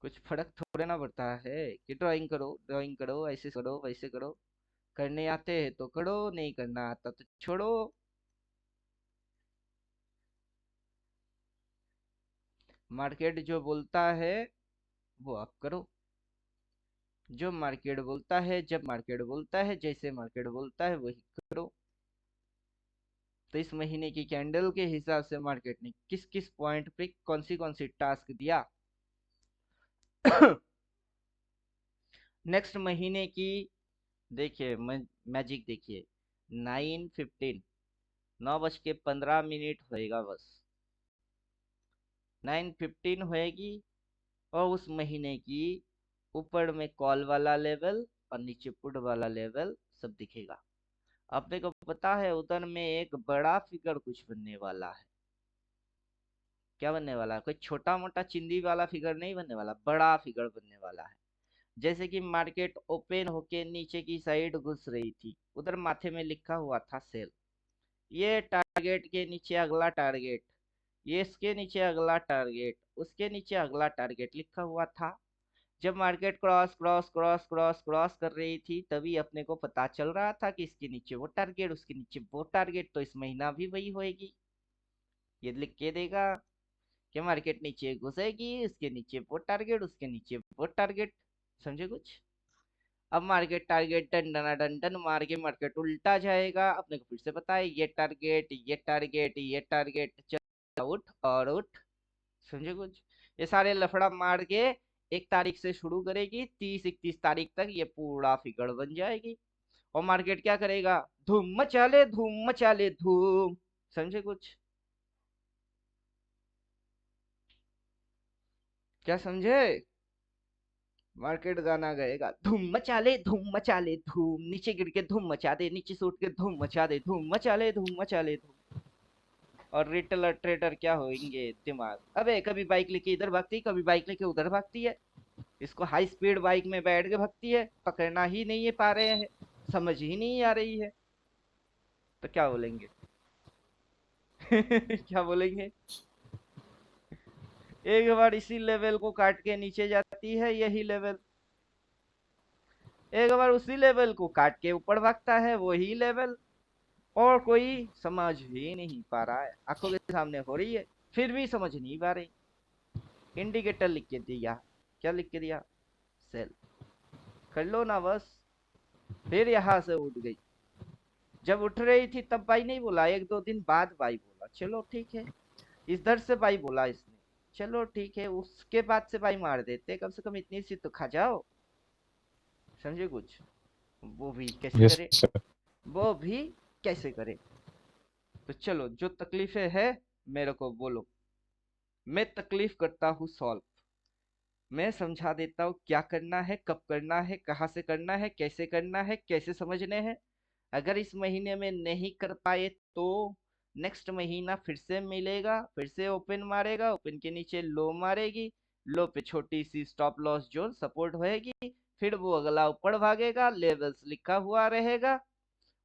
कुछ फर्क थोड़े ना पड़ता है कि ड्राइंग करो, ऐसे करो वैसे करो। करने आते हैं तो करो, नहीं करना आता तो छोड़ो। मार्केट जो बोलता है वो आप करो। जो मार्केट बोलता है, जब मार्केट बोलता है, जैसे मार्केट बोलता है वही करो। तो इस महीने की कैंडल के हिसाब से मार्केट ने किस किस पॉइंट पे कौन सी टास्क दिया। नेक्स्ट महीने की देखिए, मैजिक देखिए। 9:15, 9:15 होएगा बस। 9:15 होएगी और उस महीने की ऊपर में कॉल वाला लेवल और नीचे पुट वाला लेवल सब दिखेगा। अपने को पता है उधर में एक बड़ा फिगर कुछ बनने वाला है। क्या बनने वाला है? कोई छोटा मोटा चिंदी वाला फिगर नहीं बनने वाला, बड़ा फिगर बनने वाला है। जैसे कि मार्केट ओपन होके नीचे की साइड घुस रही थी, उधर माथे में लिखा हुआ था सेल। ये टारगेट के नीचे अगला टारगेट, ये इसके नीचे अगला टारगेट, उसके नीचे अगला टारगेट लिखा हुआ था। जब market cross cross cross cross cross कर रही थी तभी अपने को पता चल रहा था कि इसके नीचे वो टारगेट, उसके नीचे वो टारगेट, तो इस महीना भी वही होएगी। ये लिख के देगा कि मार्केट नीचे घुसेगी, इसके नीचे वो टारगेट, उसके नीचे वो टारगेट। समझे कुछ? अब मार्केट टारगेट डन डना डन डन मार के मार्केट उल्टा जाएगा, अपने को फिर से पता है ये टारगेट, ये टारगेट, ये टारगेट, चल उठ और उठ। समझे कुछ? ये सारे लफड़ा मार के 1 तारीख से शुरू करेगी, 30 31 तारीख तक ये पूरा फिगर बन जाएगी। और मार्केट क्या करेगा? धूम मचा ले, धूम मचा ले, धूम। समझे कुछ? क्या समझे? मार्केट गाना गाएगा, धूम मचा ले, धूम मचा ले, धूम, नीचे गिर के धूम मचा दे, नीचे से उठ के धूम मचा दे, धूम मचा ले, धूम मचा ले, धूम। और रिटेलर ट्रेडर क्या होंगे? दिमाग, अबे कभी बाइक लेके इधर भागती है, कभी बाइक लेके उधर भागती है। इसको हाई स्पीड बाइक में बैठ के भागती है, पकड़ना ही नहीं है पा रहे हैं, समझ ही नहीं आ रही है। तो क्या बोलेंगे? क्या बोलेंगे? एक बार इसी लेवल को काट के नीचे जाती है यही लेवल, एक बार उसी लेवल को काट के ऊपर भागता है वही लेवल। और कोई समझ ही नहीं पा रहा है, आंखों के सामने हो रही है फिर भी समझ नहीं पा रही। इंडिकेटर लिख के दिया, क्या लिख के दिया? सेल। कर लो ना बस। फिर यहाँ से उठ गई। जब उठ रही थी तब भाई नहीं बोला, 1 2 दिन बाद भाई बोला, चलो ठीक है। इधर से भाई बोला इसने, चलो ठीक है, उसके बाद से भाई मार देते, कम से कम इतनी सी तो खा जाओ। समझे कुछ? वो भी कैसे यस करे? सर। वो भी कैसे करें? तो चलो, जो तकलीफें है मेरे को बोलो, मैं तकलीफ करता हूँ सॉल्व। मैं समझा देता हूँ क्या करना है, कब करना है, कहाँ से करना है, कैसे करना है, कैसे समझने हैं। अगर इस महीने में नहीं कर पाए तो नेक्स्ट महीना फिर से मिलेगा, फिर से ओपन मारेगा, ओपन के नीचे लो मारेगी, लो पे छोटी सी स्टॉप लॉस जोन सपोर्ट होएगी, फिर वो अगला ऊपर भागेगा, लेवल्स लिखा हुआ रहेगा,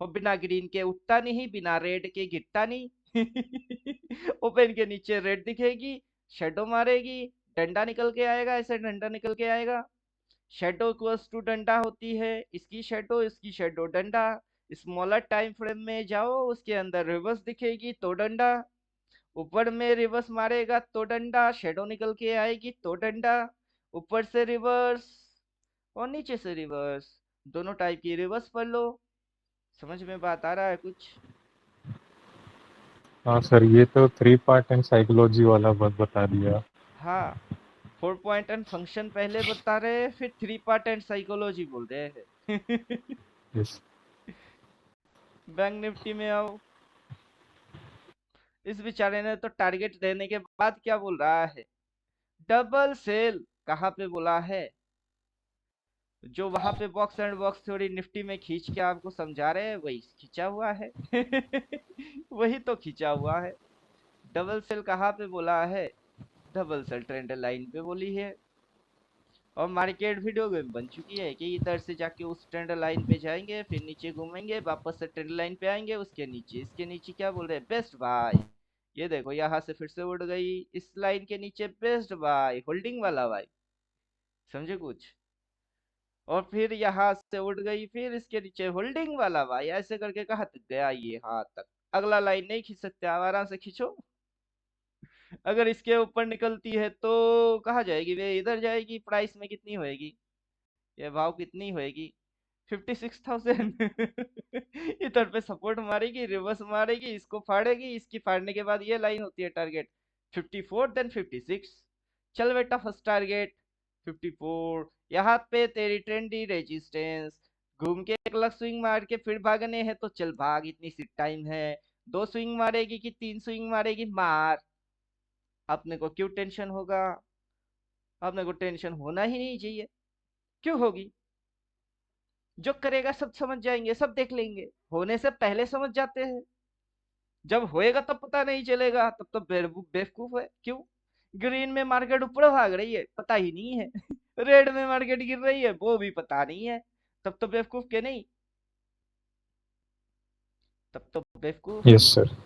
और बिना ग्रीन के उठता नहीं, बिना रेड के गिरता नहीं। ओपन के नीचे रेड दिखेगी, शेडो मारेगी, डंडा निकल के आएगा, ऐसे डंडा निकल के आएगा। शेडो इक्वल्स टू डंडा होती है, इसकी शेडो डंडा। स्मॉलर टाइम फ्रेम में जाओ, उसके अंदर रिवर्स दिखेगी तो डंडा, ऊपर में रिवर्स मारेगा तो डंडा, शेडो निकल के आएगी तो डंडा, ऊपर से रिवर्स और नीचे से रिवर्स, दोनों टाइप की रिवर्स पढ़ लो। समझ में बात आ रहा है कुछ? हाँ सर, ये तो 3 पार्ट एंड साइकोलॉजी वाला बस बता दिया। हाँ, 4 पॉइंट एंड फंक्शन पहले बता रहे हैं, फिर 3 पार्ट एंड साइकोलॉजी बोल रहे हैं। यस। बैंक निफ्टी में आओ, इस बेचारे ने तो टारगेट देने के बाद क्या बोल रहा है, डबल सेल। कहाँ पे बोला है? जो वहां पे box and box theory Nifty में खींच के आपको समझा रहे हैं, वही खींचा हुआ है। वही तो खींचा हुआ है। डबल सेल कहाँ पे बोला है? डबल सेल ट्रेंड लाइन पे बोली है। और मार्केट वीडियो गेम बन चुकी है कि इधर से जाके उस ट्रेंड लाइन पे जाएंगे, फिर नीचे घूमेंगे, वापस से ट्रेंड लाइन पे आएंगे, उसके नीचे, इसके नीचे क्या बोल रहे हैं, बेस्ट बाय। ये देखो, यहाँ से फिर से उड़ गई इस लाइन के नीचे, बेस्ट बाय, होल्डिंग वाला बाय। समझे कुछ? और फिर यहाँ से उड़ गई, फिर इसके नीचे होल्डिंग वाला बाय, ऐसे करके कहाँ तक गया ये, हाथ तक। अगला लाइन नहीं खींच सकते आप, आराम से खींचो। अगर इसके ऊपर निकलती है तो कहाँ जाएगी वे? इधर जाएगी। प्राइस में कितनी होएगी, ये भाव कितनी होएगी? 56,000। इधर पे सपोर्ट मारेगी, रिवर्स मारेगी, इसको फाड़ेगी, इसकी फाड़ने के बाद ये लाइन होती है टारगेट 54, देन 56। चल बेटा, फर्स्ट टारगेट 54, यहाँ पे तेरी ट्रेंडी रेजिस्टेंस। घूम के एक लग स्विंग मार के फिर भागने हैं तो चल भाग, इतनी सी टाइम है। 2 स्विंग मारेगी कि 3 स्विंग मारेगी, मार। अपने को क्यों टेंशन होगा? अपने को टेंशन होना ही नहीं चाहिए। क्यों होगी? जो करेगा सब समझ जाएंगे, सब देख लेंगे, होने से पहले समझ जाते हैं। जब होएगा तब पता नहीं चलेगा, तब तो बेवकूफ है। क्यों? ग्रीन में मार्केट ऊपर भाग रही है, पता ही नहीं है। रेड में मार्केट गिर रही है, वो भी पता नहीं है, तब तो बेवकूफ के नहीं? तब तो बेवकूफ। Yes sir.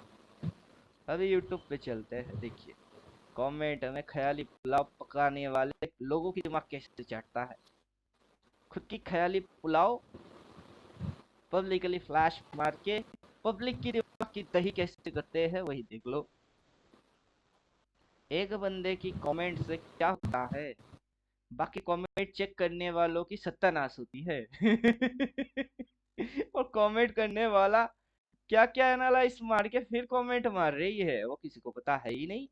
अभी यूट्यूब पे चलते हैं, देखिए कमेंट में ख्याली पुलाव पकाने वाले लोगों की दिमाग कैसे चाटता है। खुद की ख्याली पुलाव पब्लिकली फ्लैश मार के पब्लिक की दिमाग की दही कैसे करते हैं, वही देख लो। एक बंदे की कमेंट से क्या होता है, बाकी कमेंट चेक करने वालों की सत्यानाश होती है। और कमेंट करने वाला क्या क्या एनालाइज मार के फिर कमेंट मार रही है, वो किसी को पता है ही नहीं।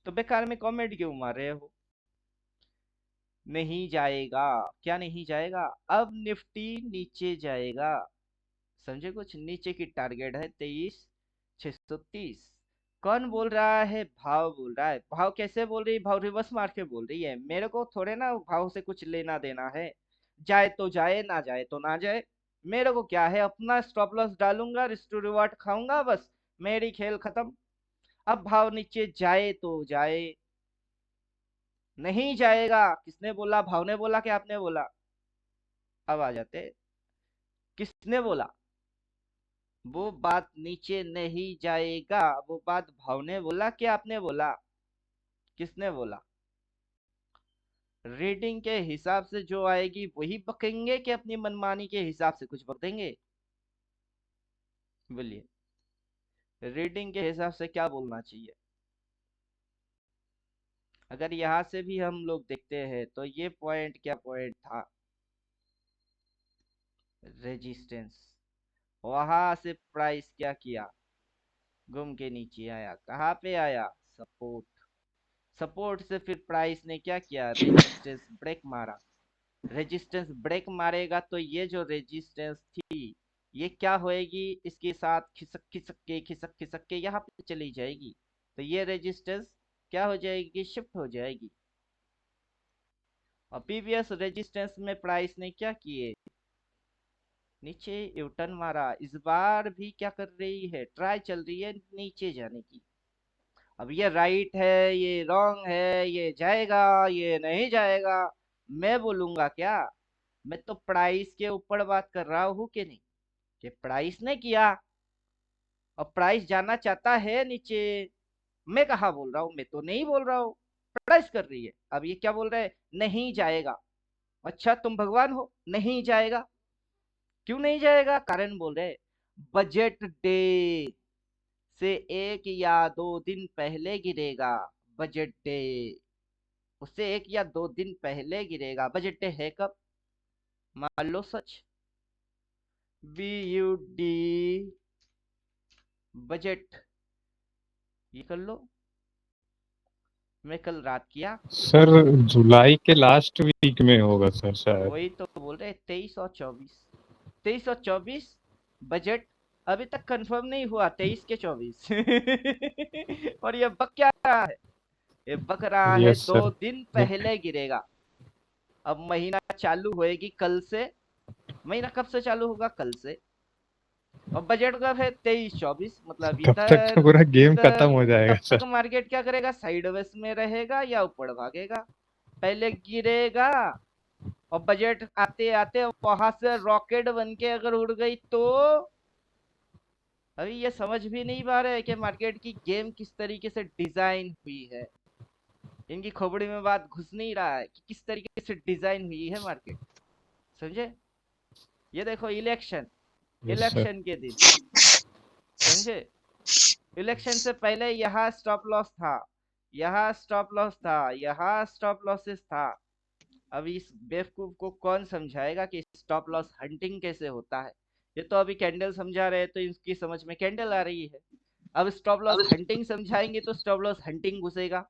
तो बेकार में कमेंट क्यों मार रहे हो? नहीं जाएगा। क्या नहीं जाएगा? अब निफ्टी नीचे जाएगा। समझे कुछ? नीचे की टारगेट है 23,630। कौन बोल रहा है? भाव बोल रहा है। भाव कैसे बोल रही है? भाव रिवर्स मार के बोल रही है। मेरे को थोड़े ना भाव से कुछ लेना देना है। जाए तो जाए, ना जाए तो ना जाए। मेरे को क्या है, अपना स्टॉप लॉस डालूंगा, रिस्क टू रिवार्ड खाऊंगा, बस मेरी खेल खत्म। अब भाव नीचे जाए तो जाए, नहीं जाएगा। किसने बोला? भाव ने बोला कि आपने बोला? अब आ जाते, किसने बोला? वो बात नीचे नहीं जाएगा, वो बात भाव ने बोला कि आपने बोला? किसने बोला? रीडिंग के हिसाब से जो आएगी वही बकेंगे कि अपनी मनमानी के हिसाब से कुछ बक देंगे? बोलिए, रीडिंग के हिसाब से क्या बोलना चाहिए? अगर यहाँ से भी हम लोग देखते हैं तो ये पॉइंट क्या पॉइंट था? रेजिस्टेंस। वहां से प्राइस क्या किया? घूम के नीचे आया। कहाँ पे आया? सपोर्ट। सपोर्ट से फिर प्राइस ने क्या किया? रेजिस्टेंस ब्रेक मारा। रेजिस्टेंस ब्रेक मारेगा तो ये जो रेजिस्टेंस थी ये क्या होएगी, इसके साथ खिसक खिसक के यहाँ पे चली जाएगी, तो ये रेजिस्टेंस क्या हो जाएगी, शिफ्ट हो जाएगी। और प्रीवियस रेजिस्टेंस में प्राइस ने क्या किए, नीचे यूटर्न मारा। इस बार भी क्या कर रही है, ट्राई चल रही है नीचे जाने की। अब ये राइट है, ये रॉन्ग है, ये जाएगा, ये नहीं जाएगा, मैं बोलूंगा क्या? मैं तो प्राइस के ऊपर बात कर रहा हूँ कि नहीं, कि प्राइस ने किया और प्राइस जाना चाहता है नीचे। मैं कहा बोल रहा हूँ, मैं तो नहीं बोल रहा हूँ, प्राइस कर रही है। अब ये क्या बोल रहा है, नहीं जाएगा। अच्छा तुम भगवान हो, नहीं जाएगा, क्यों नहीं जाएगा, कारण बोल रहे, बजट डे से 1 या 2 दिन पहले गिरेगा। बजट डे उससे 1 या 2 दिन पहले गिरेगा। बजट डे है कब, मान लो सच, BUD बजट, ये कर लो, मैं कल रात किया। सर जुलाई के लास्ट वीक में होगा सर शायद। वही तो बोल रहे, 23 और 24 बजट अभी तक कंफर्म नहीं हुआ, 23 के 24 और ये बक क्या रहा है, ये बक रहा है यस दो सर। दिन पहले गिरेगा। अब महीना चालू होएगी कल से, महीना कब से चालू होगा, कल से। और बजट कब है, 23 24, मतलब तब तक तो इधर पूरा गेम खत्म उधर। हो जाएगा तब तक सर। मार्केट क्या करेगा, साइडवेज में रहेगा या ऊपर भागेगा, पहले गिरेगा और बजट आते आते वहां से रॉकेट बन के अगर उड़ गई तो। अभी ये समझ भी नहीं पा रहे कि मार्केट की गेम किस तरीके से डिजाइन हुई है। इनकी खोपड़ी में बात घुस नहीं रहा है कि किस तरीके से डिजाइन हुई है मार्केट, समझे? ये देखो इलेक्शन, यस सर। इलेक्शन के दिन, समझे? इलेक्शन से पहले यहाँ स्टॉप लॉस था, यहाँ स्टॉप लॉस था, यहाँ स्टॉप लॉसेस था। अब इस बेवकूफ को कौन समझाएगा कि स्टॉप लॉस हंटिंग कैसे होता है। ये तो अभी कैंडल समझा रहे हैं तो इसकी समझ में कैंडल आ रही है। अब स्टॉप लॉस हंटिंग समझाएंगे तो स्टॉप लॉस हंटिंग घुसेगा।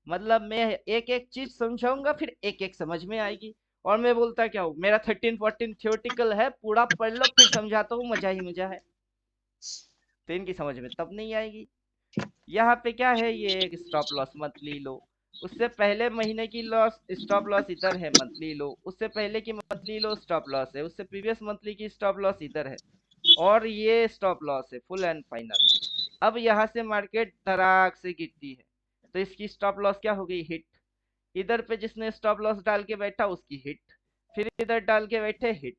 मतलब मैं एक एक चीज समझाऊंगा फिर एक एक समझ में आएगी। और मैं बोलता क्या हूँ, मेरा 13 14 थियोटिकल है, पूरा पढ़ लो फिर समझाता हूँ, मजा ही मजा है। तो इनकी समझ में तब नहीं आएगी। यहाँ पे क्या है, ये एक स्टॉप लॉस मंथली लो, उससे पहले महीने की लॉस स्टॉप लॉस इधर है मंथली लो, उससे पहले की मंथली लो स्टॉप लॉस है, उससे प्रीवियस मंथली की स्टॉप लॉस इधर है, और ये स्टॉप लॉस है फुल एंड फाइनल। अब यहाँ से मार्केट धड़ाक से गिरती है तो इसकी स्टॉप लॉस क्या हो गई, हिट। इधर पे जिसने स्टॉप लॉस डाल के बैठा उसकी हिट, फिर इधर डाल के बैठे हिट,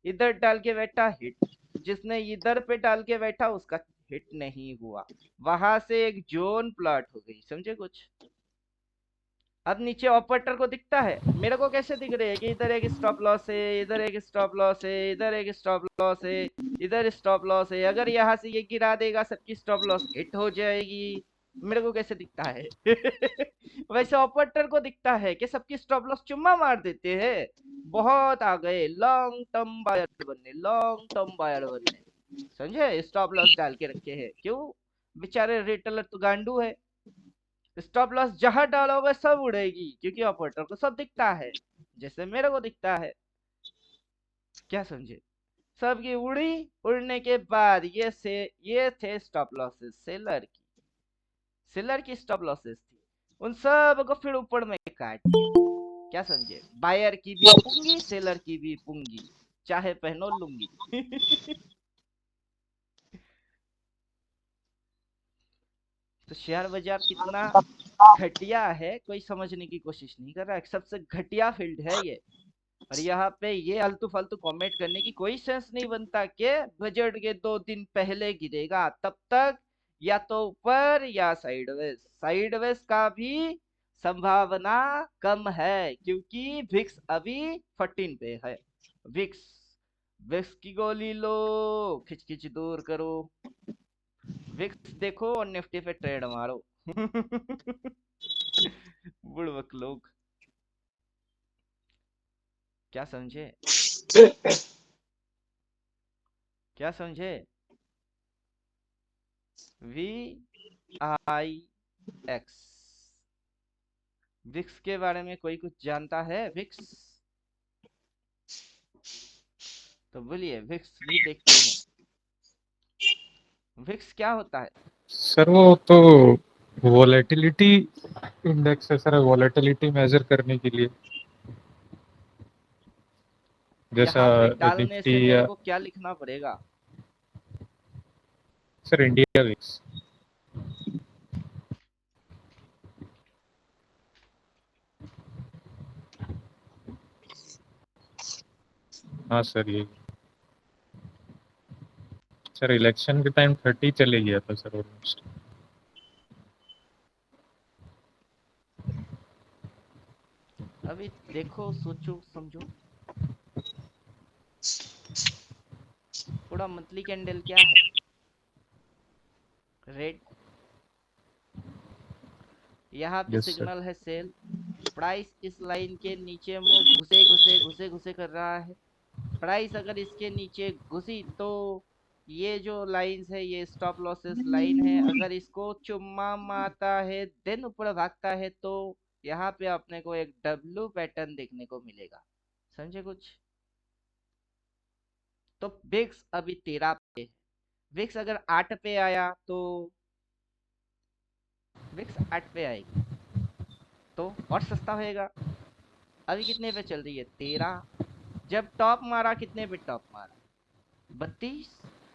इधर डाल के बैठा हिट, जिसने इधर पे डाल के बैठा उसका हिट नहीं हुआ। वहां से एक जोन प्लॉट हो गई, समझे कुछ? अब नीचे ऑपरेटर को दिखता है, मेरे को कैसे दिख रही है कि इधर एक स्टॉप लॉस है, इधर एक स्टॉप लॉस है, इधर एक स्टॉप लॉस है, इधर स्टॉप लॉस है। अगर यहाँ से ये गिरा देगा सबकी स्टॉप लॉस हिट हो जाएगी। मेरे को कैसे दिखता है वैसे ऑपरेटर को दिखता है कि सबकी स्टॉप लॉस चुम्मा मार देते हैं, बहुत आ गए लॉन्ग टर्म बायर बनने, लॉन्ग टर्म बायर बनने, समझे? स्टॉप लॉस डाल के रखे हैं, क्यों? बेचारे रिटेलर तो गांडू है, स्टॉप लॉस जहां डालोगे सब उड़ेगी, क्योंकि ऑपरेटर को सब दिखता है, जैसे मेरे को दिखता है। क्या समझे? सबकी उड़ी, उड़ने के बाद ये थे स्टॉप लॉसेस सेलर की, सेलर की स्टॉप लॉसेस थी, उन सब को फिर ऊपर में काट दिया। क्या समझे? बायर की भी पुंगी, सेलर की भी पुंगी, चाहे पहनो लुंगी तो शेयर बाजार कितना घटिया है कोई समझने की कोशिश नहीं कर रहा है, सबसे घटिया फील्ड है ये। और यहाँ पे ये आलतू फालतू कमेंट करने की कोई सेंस नहीं बनता कि बजट के 2 दिन पहले गिरेगा, तब तक या तो ऊपर या साइडवेज, साइडवेज का भी संभावना कम है क्योंकि विक्स अभी 14 पे है। विक्स, विक्स की गोली लो, खिच खिच दूर करो, विक्स देखो और निफ्टी पे ट्रेड मारो बुड़बक लोग, क्या समझे? क्या समझे? VIX, विक्स के बारे में कोई कुछ जानता है? विक्स, तो बोलिए विक्स भी देखते हैं। विक्स क्या होता है? सर वो तो वोलेटिलिटी इंडेक्स है सर, वोलेटिलिटी मेजर करने के लिए, जैसा यहाँ पे डालने निफ्टी से मेरे या को क्या लिखना पड़ेगा? Sir India VIX. हाँ सर ये सर इलेक्शन के टाइम 30 चले गया था सर ऑलमोस्ट। अभी देखो, सोचो समझो। थोड़ा मंथली कैंडल क्या है? रेड। यहाँ पे यस सर। सिग्नल है सेल। प्राइस इस लाइन के नीचे में घुसे घुसे घुसे घुसे कर रहा है। प्राइस अगर इसके नीचे घुसी तो ये जो लाइंस है ये स्टॉप लॉसेस लाइन है। अगर इसको चुम्मा मारता है देन ऊपर भागता है तो यहाँ पे अपने को एक डब्ल्यू पैटर्न देखने को मिलेगा। समझे कुछ? तो विक्स अभी 13 पे है। विक्स अगर 8 पे आया तो विक्स 8 पे आएगी तो और सस्ता होएगा। अभी कितने पे चल रही है? 13। जब टॉप मारा कितने पे टॉप मारा? 32।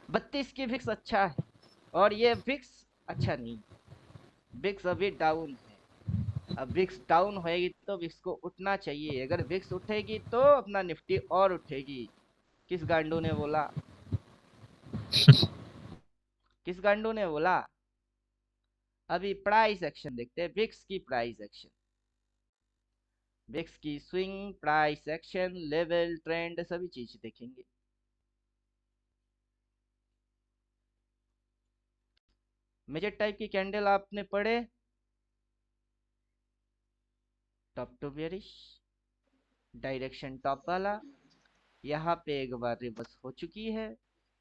32 की विक्स अच्छा है और ये विक्स अच्छा नहीं। विक्स अभी डाउन है। अब विक्स डाउन होएगी तो विक्स को उठना चाहिए। अगर विक्स उठेगी तो अपना निफ्टी और उठेगी। किस गांडू ने बोला? किस गांडू ने बोला? अभी प्राइस एक्शन देखते हैं, विक्स की प्राइस एक्शन। विक्स की swing, price action, level, trend सभी चीज देखेंगे। मेजर टाइप की कैंडल आपने पढ़े? Top to bearish, direction top वाला। यहाँ पे एक बार रिवर्स हो चुकी है।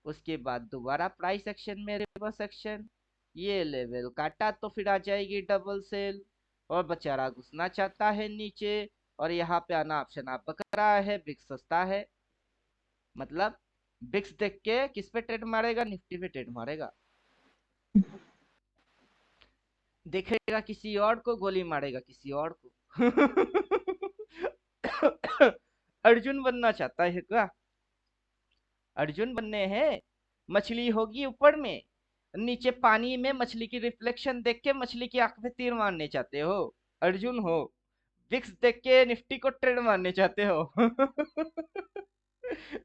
उसके बाद दोबारा प्राइस एक्शन में रिवर्स एक्शन। ये लेवल काटा तो फिर आ जाएगी डबल सेल और बेचारा घुसना चाहता है नीचे। और यहाँ पे अनाप शनाप बक रहा है। बिक्स सस्ता है मतलब बिक्स देख के किस पे ट्रेड मारेगा? निफ्टी पे ट्रेड मारेगा। देखेगा किसी और को, गोली मारेगा किसी और को। अर्जुन बनना चाहता है क्या? अर्जुन बनने हैं। मछली होगी ऊपर में, नीचे पानी में मछली की रिफ्लेक्शन देख के मछली की आंख में तीर मारने चाहते हो? अर्जुन हो। विक्स देख के निफ्टी को ट्रेड मारने चाहते हो?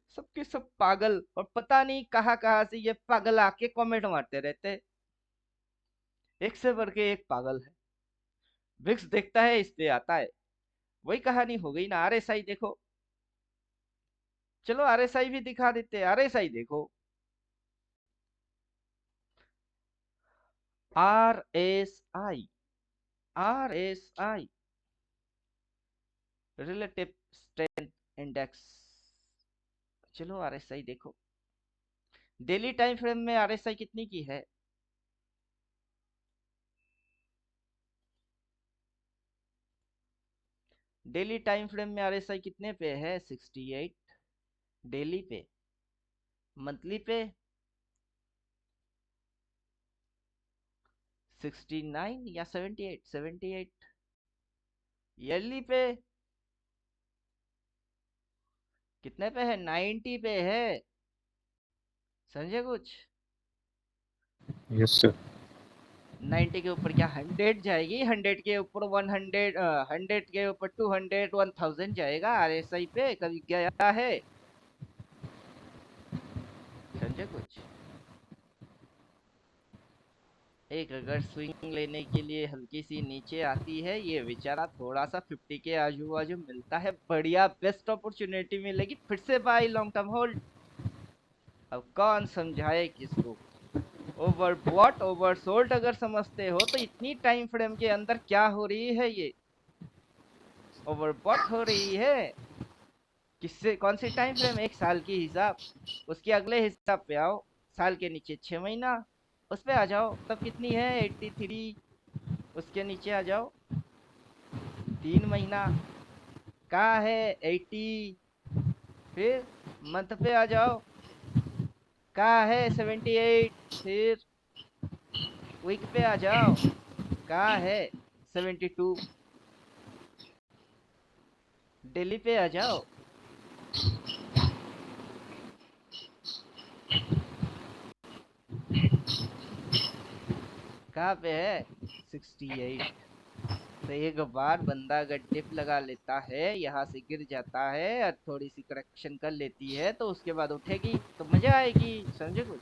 सबके सब पागल, और पता नहीं कहाँ कहाँ से ये पागल आके कमेंट मारते रहते। एक से बढ़ के एक पागल है। विक्स देखता है इस पे आता है। वही कहानी हो गई ना। आरएसआई देखो। चलो आरएसआई भी दिखा देते। आरएसआई देखो। RSI. RSI relative strength index. चलो आरएसआई देखो। डेली टाइम फ्रेम में आरएसआई कितनी की है? डेली टाइम फ्रेम में आरएसआई कितने पे है? 68 डेली पे। मंथली पे 69 या 78? 78 ईयरली पे कितने पे है? 90 पे है। समझे कुछ? Yes sir. 90 के ऊपर क्या 100 जाएगी? 100 के ऊपर 100, 100 के ऊपर 200, 1000 जाएगा आरएसआई पे? कभी गया है? समझे कुछ? एक अगर स्विंग लेने के लिए हल्की सी नीचे आती है, ये बेचारा थोड़ा सा 50 के आजू बाजू मिलता है, बढ़िया बेस्ट अपॉर्चुनिटी मिलेगी, फिर से बाय लॉन्ग टर्म होल्ड। अब कौन समझाए किसको? ओवरबॉट ओवरसोल्ड अगर समझते हो तो इतनी टाइम फ्रेम के अंदर क्या हो रही है? ये ओवरबॉट हो रही है। किससे? कौन सी टाइम फ्रेम? एक साल की हिसाब। उसके अगले हिसाब पे आओ। साल के नीचे 6 महीना, उस पे आ जाओ। तब कितनी है? 83। उसके नीचे आ जाओ, 3 महीना। कहाँ है 80? फिर मंथ पे आ जाओ। कहाँ है 78? फिर वीक पे आ जाओ। कहाँ है 72? डेली पे आ जाओ। कहाँ पे है 68? तो एक बार बंदा अगर डिप लगा लेता है, यहाँ से गिर जाता है और थोड़ी सी करेक्शन कर लेती है, तो उसके बाद उठेगी तो मजा आएगी। समझे कुछ?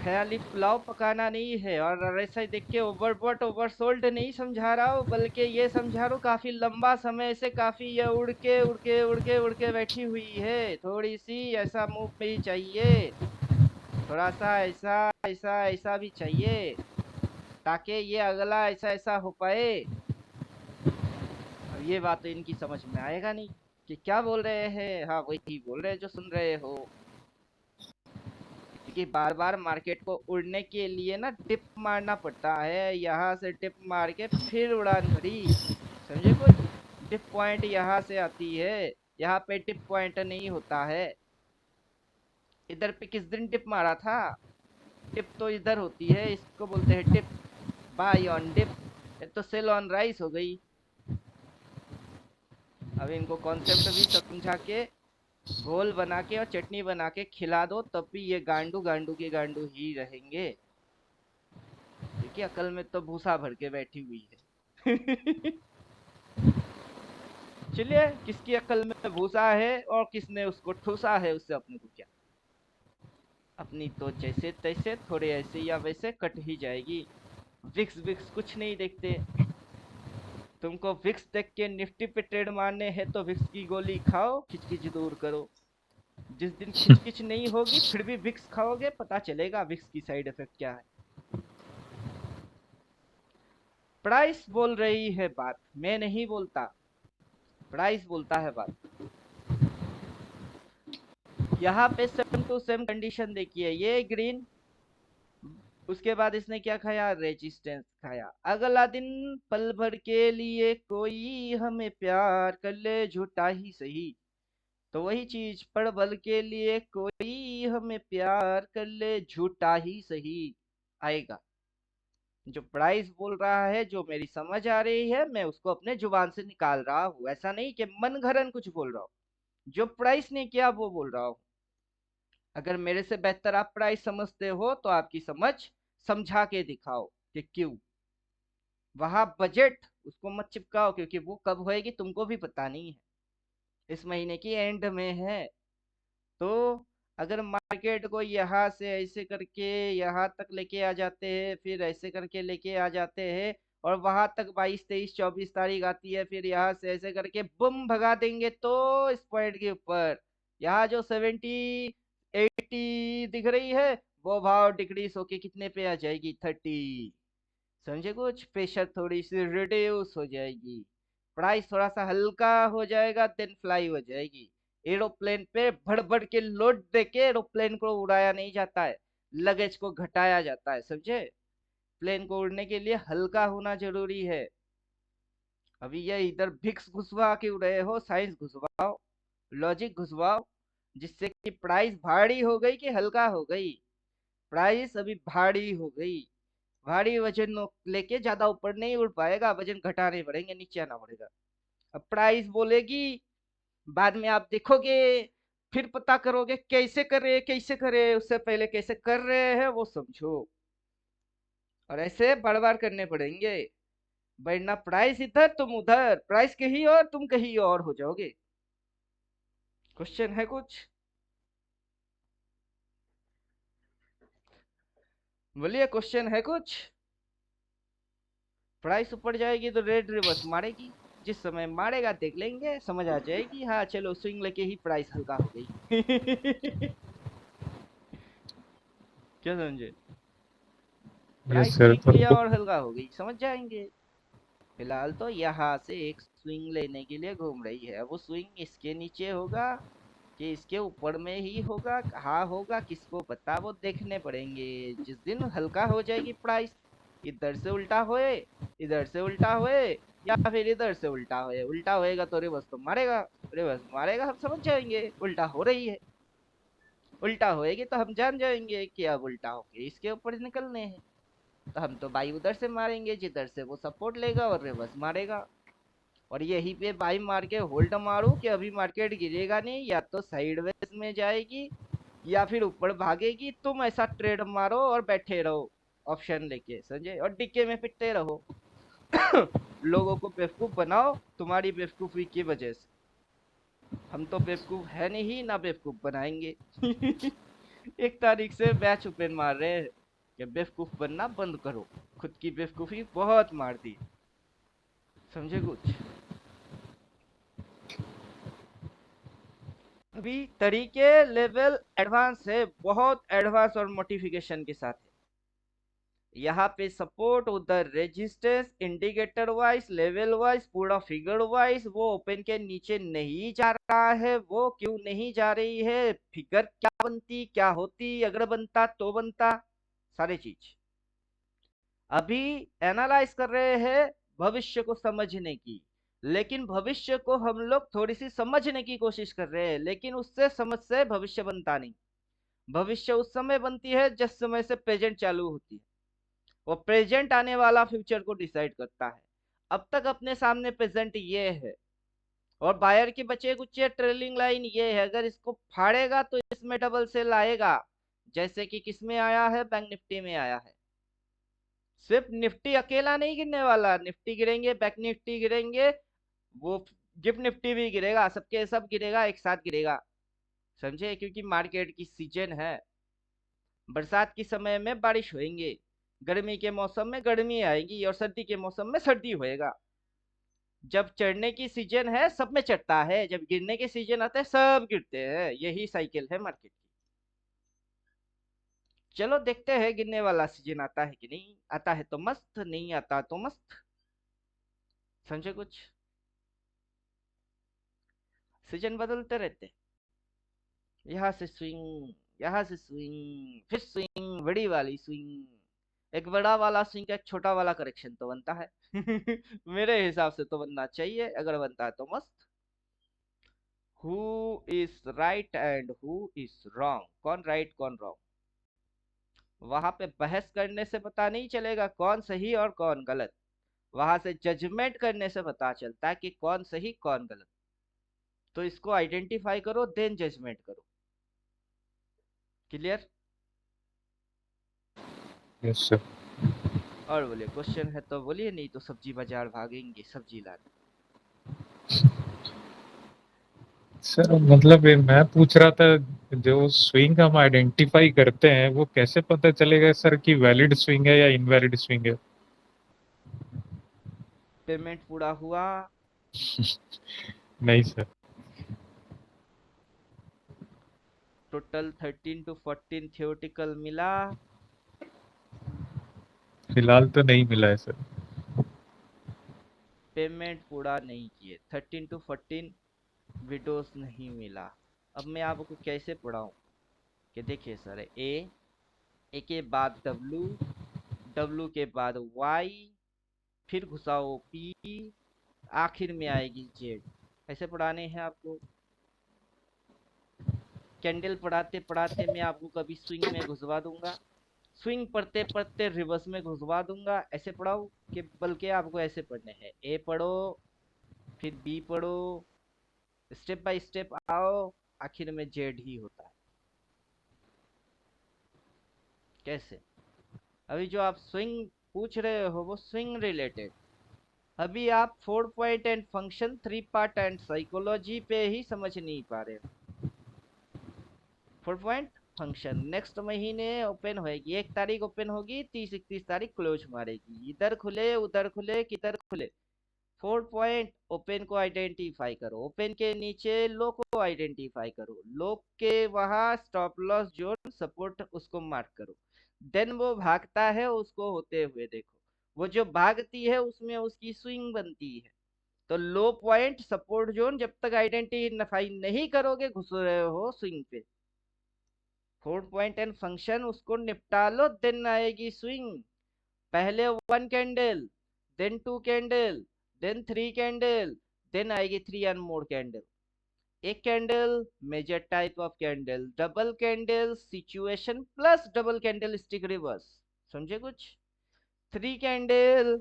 ख्याली पुलाव पकाना नहीं है, और ऐसा ही देख के ओवरबॉट ओवरसोल्ड नहीं समझा रहा हूँ, बल्कि ये समझा रहा हूँ काफी लंबा समय से काफी ये उड़ के उड़ के उड़ के उड़ के बैठी हुई है। थोड़ी सी ऐसा मूव भी चाहिए, थोड़ा सा ऐसा ऐसा ऐसा भी चाहिए, ताकि ये अगला ऐसा ऐसा हो पाए। अब ये बात तो इनकी समझ में आएगा नहीं कि क्या बोल रहे हैं। हाँ, वही बोल रहे हैं जो सुन रहे हो। क्योंकि बार बार मार्केट को उड़ने के लिए ना टिप मारना पड़ता है, यहाँ से टिप मार के फिर उड़ान भरी। समझे कुछ? टिप पॉइंट यहाँ से आती है, यहाँ पे टिप पॉइंट नहीं होता है। इधर पे किस दिन टिप मारा था? टिप तो इधर होती है, इसको बोलते हैं टिप। Bye on dip. ये तो सेल ऑन राइस हो गई। अब इनको कॉन्सेप्ट भी समझा के, घोल बना के और चटनी बना के खिला दो, तब भी ये गांडू गांडू के गांडू ही रहेंगे। क्योंकि अकल में तो भूसा भर के बैठी हुई है। चलिए, किसकी अकल में भूसा है और किसने उसको ठूसा है, उससे अपने को क्या। अपनी तो जैसे तैसे थोड़े ऐसे या वैसे कट ही जाएगी। विक्स विक्स कुछ नहीं देखते। तुमको विक्स देख के निफ्टी पे ट्रेड मारने हैं तो विक्स की गोली खाओ, खिचखिच दूर करो। जिस दिन खिचखिच नहीं होगी फिर भी विक्स खाओगे, पता चलेगा विक्स की साइड इफेक्ट क्या है। प्राइस बोल रही है बात, मैं नहीं बोलता। प्राइस बोलता है बात। यहाँ पे सेम टू सेम कंडीशन देखिए, ये ग्रीन, उसके बाद इसने क्या खाया? रेजिस्टेंस खाया। अगला दिन पल भर के लिए कोई हमें प्यार कर ले, झूठा ही सही। तो वही चीज, पल भर के लिए कोई हमें प्यार कर ले, झूठा ही सही आएगा। जो प्राइस बोल रहा है, जो मेरी समझ आ रही है, मैं उसको अपने जुबान से निकाल रहा हूँ। ऐसा नहीं कि मन घड़न कुछ बोल रहा हूँ। जो प्राइस ने किया वो बोल रहा हूँ। अगर मेरे से बेहतर आप प्राइस समझते हो तो आपकी समझ समझा के दिखाओ कि क्यों। वहां बजट उसको मत चिपकाओ, क्योंकि वो कब होएगी तुमको भी पता नहीं है। इस महीने की एंड में है। तो अगर मार्केट को यहाँ से ऐसे करके यहाँ तक लेके आ जाते हैं, फिर ऐसे करके लेके आ जाते हैं, और वहां तक 22 23 24 तारीख आती है, फिर यहाँ से ऐसे करके बुम भगा देंगे, तो इस पॉइंट के ऊपर यहाँ जो 70 80 दिख रही है, वो भाव डिक्रीज होके कितने पे आ जाएगी? 30। समझे कुछ? प्रेशर थोड़ी सी रिड्यूस हो जाएगी, प्राइस थोड़ा सा हल्का हो जाएगा, देन फ्लाई हो जाएगी। एरोप्लेन पे भड़ भड़ के लोड देके एरोप्लेन को उड़ाया नहीं जाता है, लगेज को घटाया जाता है। समझे? प्लेन को उड़ने के लिए हल्का होना जरूरी है। अभी ये इधर भिक्स घुसवा के उड़े हो, साइंस घुसवाओ, लॉजिक घुसवाओ, जिससे कि प्राइस भारी हो गई कि हल्का हो गई? प्राइस अभी भारी हो गई। भारी वजन लेके ज्यादा ऊपर नहीं उड़ पाएगा, वजन घटाने पड़ेंगे, नीचे आना पड़ेगा। अब प्राइस बोलेगी, बाद में आप देखोगे, फिर पता करोगे कैसे करे कैसे करे, उससे पहले कैसे कर रहे हैं वो समझो। और ऐसे बार बार करने पड़ेंगे, वरना प्राइस इधर तुम उधर, प्राइस कहीं और तुम कहीं और हो जाओगे। क्वेश्चन है कुछ? बोलिए, क्वेश्चन है कुछ? प्राइस ऊपर जाएगी तो रेड रिवर्स मारेगी, जिस समय मारेगा देख लेंगे, समझ आ जाएगी। हाँ चलो, स्विंग लेके ही प्राइस हल्का हो गई। क्या समझे? Yes price sir. स्विंग लिया और हल्का हो गई, समझ जाएंगे। फिलहाल तो यहाँ से एक स्विंग लेने के लिए घूम रही है। वो स्विंग इसके नीचे होगा कि इसके ऊपर में ही होगा, कहाँ होगा किसको पता, वो देखने पड़ेंगे। जिस दिन हल्का हो जाएगी प्राइस, इधर से उल्टा होए, इधर से उल्टा होए, या फिर इधर से उल्टा होए, उल्टा होएगा तो रिवर्स तो मारेगा, रिवर्स मारेगा हम समझ जाएंगे उल्टा हो रही है, उल्टा होएगी तो हम जान जाएंगे कि अब उल्टा होके इसके ऊपर निकलने हैं, तो हम तो बाई उधर से मारेंगे जिधर से वो सपोर्ट लेगा और रिवर्स मारेगा। और यही पे बाई मार के होल्ड मारू कि अभी मार्केट गिरेगा नहीं, या तो साइडवेज में जाएगी या फिर ऊपर भागेगी, तुम ऐसा ट्रेड मारो और बैठे रहो ऑप्शन लेके, समझे, और डिक्के में पिटते रहो। लोगों को बेवकूफ बनाओ तुम्हारी बेवकूफी की वजह से, हम तो बेवकूफ है नहीं ना बेवकूफ बनाएंगे। 1 तारीख से बैच ओपन मार रहे हैं कि बेवकूफ बनना बंद करो, खुद की बेवकूफी बहुत मार दी, समझे कुछ। अभी तरीके लेवल एडवांस है, बहुत एडवांस और मॉडिफिकेशन के साथ है। यहाँ पे सपोर्ट, उधर resistance, indicator wise, level wise, पूरा फिगर वाइज, वो ओपन के नीचे नहीं जा रहा है, वो क्यों नहीं जा रही है, फिगर क्या बनती क्या होती, अगर बनता तो बनता, सारी चीज अभी एनालाइज कर रहे हैं भविष्य को समझने की। लेकिन भविष्य को हम लोग थोड़ी सी समझने की कोशिश कर रहे हैं, लेकिन उससे समझ से भविष्य बनता नहीं। भविष्य उस समय बनती है जिस समय से प्रेजेंट चालू होती है, वो प्रेजेंट आने वाला फ्यूचर को डिसाइड करता है। अब तक अपने सामने प्रेजेंट ये है, और बायर की बचे कुछ ट्रेलिंग लाइन ये है, अगर इसको फाड़ेगा तो इसमें डबल सेल आएगा, जैसे कि किसमें आया है, बैंक निफ्टी में आया है। सिर्फ निफ्टी अकेला नहीं गिरने वाला, निफ्टी गिरेंगे, बैंक निफ्टी गिरेंगे, वो गिफ्ट निफ्टी भी गिरेगा, सबके सब गिरेगा, एक साथ गिरेगा, समझे, क्योंकि मार्केट की सीजन है। बरसात के समय में बारिश होएंगे, गर्मी के मौसम में गर्मी आएगी, और सर्दी के मौसम में सर्दी होएगा। जब चढ़ने की सीजन है सब में चढ़ता है, जब गिरने के सीजन आता है सब गिरते हैं, यही साइकिल है मार्केट की। चलो देखते हैं गिरने वाला सीजन आता है कि नहीं, आता है तो मस्त, नहीं आता तो मस्त, समझे कुछ। सीजन बदलते रहते, यहाँ से स्विंग, यहाँ से स्विंग, फिर स्विंग, बड़ी वाली स्विंग, एक बड़ा वाला स्विंग का एक छोटा वाला करेक्शन तो बनता है। मेरे हिसाब से तो बनना चाहिए, अगर बनता है तो मस्त। Who is right and who is wrong, कौन राइट कौन रॉन्ग, वहां पे बहस करने से पता नहीं चलेगा कौन सही और कौन गलत, वहां से जजमेंट करने से पता चलता है कि कौन सही कौन गलत। तो इसको आइडेंटिफाई करो देन जजमेंट करो, क्लियर। Yes sir. और बोलिए, क्वेश्चन है तो बोलिए, नहीं तो सब्जी बाजार भागेंगे सब्जी लाने। सर मतलब मैं पूछ रहा था, जो स्विंग हम आइडेंटिफाई करते हैं वो कैसे पता चलेगा सर कि वैलिड स्विंग है या इनवैलिड स्विंग है? पेमेंट पूरा हुआ, नहीं सर। टोटल 13 to 14 थियोटिकल मिला, फिलहाल तो नहीं मिला है सर। पेमेंट पूरा नहीं किए, 13 to 14 विडोज नहीं मिला। अब मैं आपको कैसे पढ़ाऊं कि देखिए सर, ए के बाद डब्लू, डब्लू के बाद वाई, फिर घुसाओ पी, आखिर में आएगी जेड, ऐसे पढ़ाने हैं आपको। कैंडल पढ़ाते पढ़ाते मैं आपको कभी स्विंग में घुसवा दूंगा, स्विंग पढ़ते पढ़ते रिवर्स में घुसवा दूंगा, ऐसे पढ़ाओ कि, बल्कि आपको ऐसे पढ़ने हैं, ए पढ़ो, फिर बी पढ़ो, स्टेप बाय स्टेप आओ, आखिर में जेड ही होता है। कैसे, अभी जो आप स्विंग पूछ रहे हो वो स्विंग रिलेटेड, अभी आप 4 point and function, 3 part and psychology पे ही समझ नहीं पा रहे हो। 4 पॉइंट फंक्शन नेक्स्ट महीने ओपन होएगी, 1 तारीख ओपन होगी, 30-31 तारीख क्लोज मारेगी, इधर खुले उधर खुले किधर खुले। 4 पॉइंट ओपन को आइडेंटिफाई करो, ओपन के नीचे लो को आइडेंटिफाई करो, लो के वहां स्टॉप लॉस जोन सपोर्ट उसको मार्क करो, देन वो भागता है उसको होते हुए देखो, वो जो भागती है उसमें उसकी स्विंग बनती है। तो लो पॉइंट सपोर्ट जोन जब तक आइडेंटिफाई नहीं करोगे घुस रहे हो स्विंग पे। 4 पॉइंट एंड फंक्शन उसको निपटा लो, देन आएगी स्विंग। पहले 1 candle, then 2 candle, then 3 candle, then आएगी 3 एंड मोर कैंडल। एक candle major type of candle, double candle situation plus double candle stick reverse, समझे कुछ? 3 candle,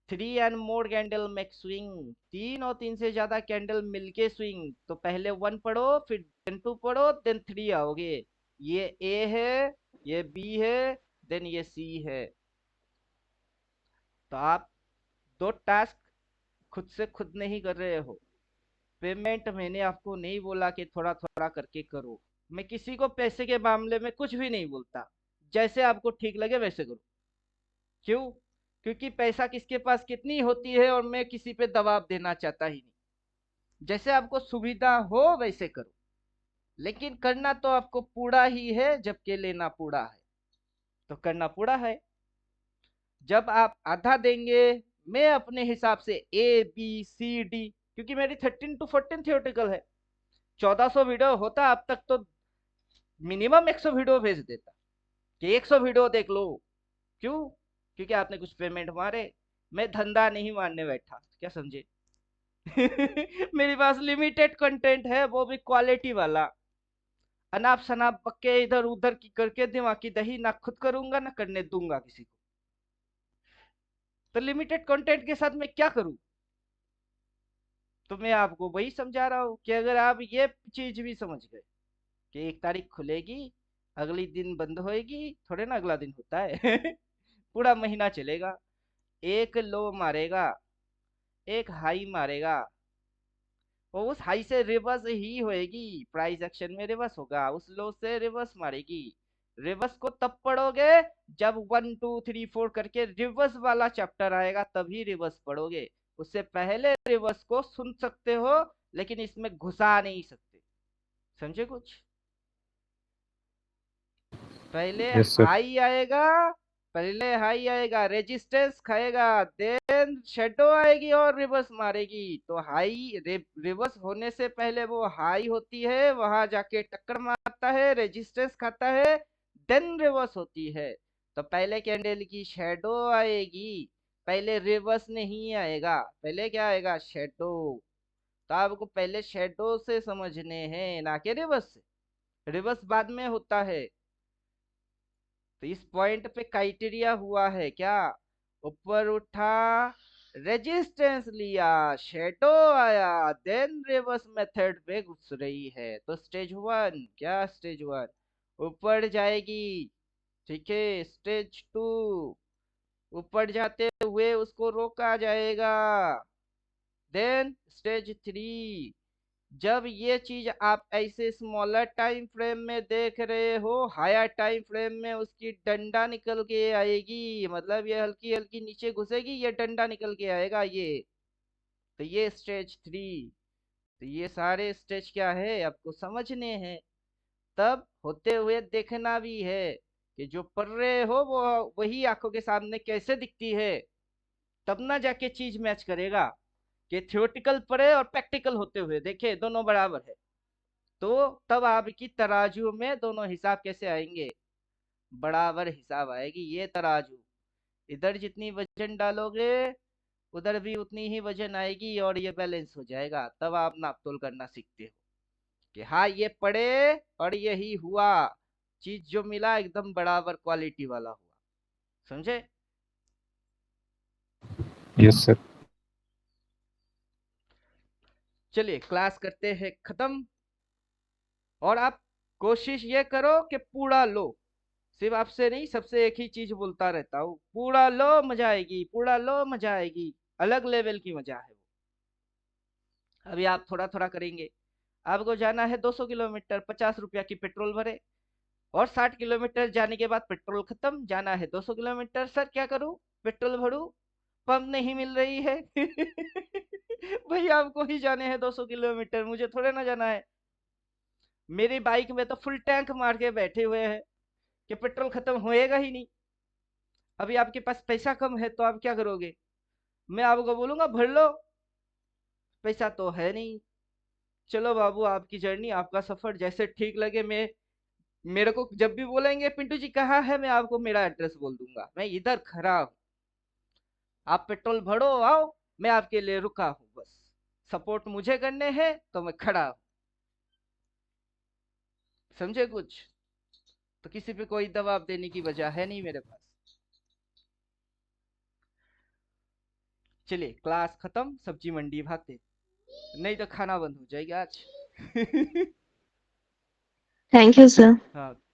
3 and more candle make swing, 3 और 3 से ज्यादा कैंडल मिलके स्विंग। तो पहले 1 पढ़ो, फिर देन 2 पढ़ो, देन 3 आओगे। ये ए है, ये बी है, देन ये सी है। तो आप दो टास्क खुद से खुद नहीं कर रहे हो। पेमेंट मैंने आपको नहीं बोला कि थोड़ा थोड़ा करके करो। मैं किसी को पैसे के मामले में कुछ भी नहीं बोलता, जैसे आपको ठीक लगे वैसे करो। क्यों? क्योंकि पैसा किसके पास कितनी होती है और मैं किसी पे दबाव देना चाहता ही नहीं। जैसे आपको सुविधा हो वैसे करो, लेकिन करना तो आपको पूरा ही है, जबकि लेना पूरा है। तो करना पूरा है। जब आप आधा देंगे, मैं अपने हिसाब से ए बी सी डी, क्योंकि मेरी 13 to 14 थियोटिकल है, 1400 वीडियो होता अब तक तो मिनिमम 100 वीडियो भेज देता कि 100 वीडियो देख लो। क्यों? क्योंकि आपने कुछ पेमेंट मारे। मैं धंधा नहीं मारने बैठा, क्या समझे? मेरे पास लिमिटेड कंटेंट है, वो भी क्वालिटी वाला। अनाप शनाप पक्के इधर उधर की करके दिमाग की दही ना खुद करूंगा ना करने दूंगा किसी को। तो लिमिटेड कंटेंट के साथ मैं क्या करूं? तो मैं आपको वही समझा रहा हूँ कि अगर आप ये चीज भी समझ गए कि 1 तारीख खुलेगी, अगली दिन बंद होएगी, थोड़े ना अगला दिन होता है। पूरा महीना चलेगा। एक लो मारेगा, एक हाई मारेगा, और उस हाई से रिवर्स ही होएगी, प्राइस एक्शन में रिवर्स होगा, उस लो से रिवर्स मारेगी। रिवर्स को तब पढ़ोगे जब 1 2 3 4 करके रिवर्स वाला चैप्टर आएगा, तभी रिवर्स पढ़ोगे। उससे पहले रिवर्स को सुन सकते हो, लेकिन इसमें घुसा नहीं सकते। समझे कुछ? पहले यस सर। हाई आएगा, पहले हाई आएगा, रेजिस्टेंस खाएगा, देन शेडो आएगी और रिवर्स मारेगी। तो हाई रिवर्स होने से पहले वो हाई होती है, वहां जाके टक्कर मारता है, रेजिस्टेंस खाता है, देन रिवर्स होती है। तो पहले कैंडल की शेडो आएगी, पहले रिवर्स नहीं आएगा। पहले क्या आएगा? शेडो। तो आपको पहले शेडो से समझने हैं, ना कि रिवर्स से। रिवर्स बाद में होता है। तो इस पॉइंट पे क्राइटेरिया हुआ है क्या? ऊपर उठा, रेजिस्टेंस लिया, शेडो आया, देन रिवर्स मेथड पे घुस रही है। तो स्टेज 1 क्या? स्टेज 1 ऊपर जाएगी, ठीक है। स्टेज 2 ऊपर जाते हुए उसको रोका जाएगा। देन स्टेज 3, जब ये चीज आप ऐसे स्मॉलर टाइम फ्रेम में देख रहे हो, हायर टाइम फ्रेम में उसकी डंडा निकल के आएगी, मतलब ये हल्की हल्की नीचे घुसेगी, ये डंडा निकल के आएगा ये। तो ये स्टेज 3। तो ये सारे स्टेज क्या है आपको समझने हैं। तब होते हुए देखना भी है कि जो पढ़ रहे हो वो वही आंखों के सामने कैसे दिखती है। तब ना जाके चीज मैच करेगा कि थियोटिकल पढ़े और प्रैक्टिकल होते हुए देखे दोनों बराबर है। तो तब आपकी तराजू में दोनों हिसाब कैसे आएंगे? बराबर हिसाब आएगी। ये तराजू, इधर जितनी वजन डालोगे उधर भी उतनी ही वजन आएगी, और ये बैलेंस हो जाएगा। तब आप नाप तोल करना सीखते हो कि हाँ ये पड़े और यही हुआ, चीज जो मिला एकदम बराबर क्वालिटी वाला हुआ। समझे? Yes sir. चलिए क्लास करते हैं खत्म। और आप कोशिश ये करो कि पूरा लो। सिर्फ आपसे नहीं, सबसे एक ही चीज बोलता रहता हूँ, पूरा लो मजा आएगी, पूरा लो मजा आएगी। अलग लेवल की मजा है वो। अभी आप थोड़ा थोड़ा करेंगे। आपको जाना है 200 किलोमीटर, 50 रुपया की पेट्रोल भरे, और 60 किलोमीटर जाने के बाद पेट्रोल खत्म, जाना है 200 किलोमीटर। सर क्या करूं? पेट्रोल भरूं, पंप नहीं मिल रही है। भैया आपको ही जाने हैं 200 किलोमीटर, मुझे थोड़े ना जाना है। मेरी बाइक में तो फुल टैंक मार के बैठे हुए हैं कि पेट्रोल खत्म होएगा ही नहीं। अभी आपके पास पैसा कम है तो आप क्या करोगे? मैं आपको बोलूंगा भर लो, पैसा तो है नहीं। चलो बाबू, आपकी जर्नी, आपका सफर, जैसे ठीक लगे। मैं, मेरे को जब भी बोलेंगे पिंटू जी कहाँ है, मैं आपको मेरा एड्रेस बोल दूंगा, मैं इधर खड़ा हूँ। आप पेट्रोल भरो, आओ, मैं आपके लिए रुका हूं, बस सपोर्ट मुझे करने हैं तो मैं खड़ा हूं। समझे कुछ? तो किसी पे कोई दबाव देने की वजह है नहीं मेरे पास। चलिए क्लास खत्म, सब्जी मंडी भागते, नहीं तो खाना बंद हो जाएगा आज। Thank you, sir. हाँ।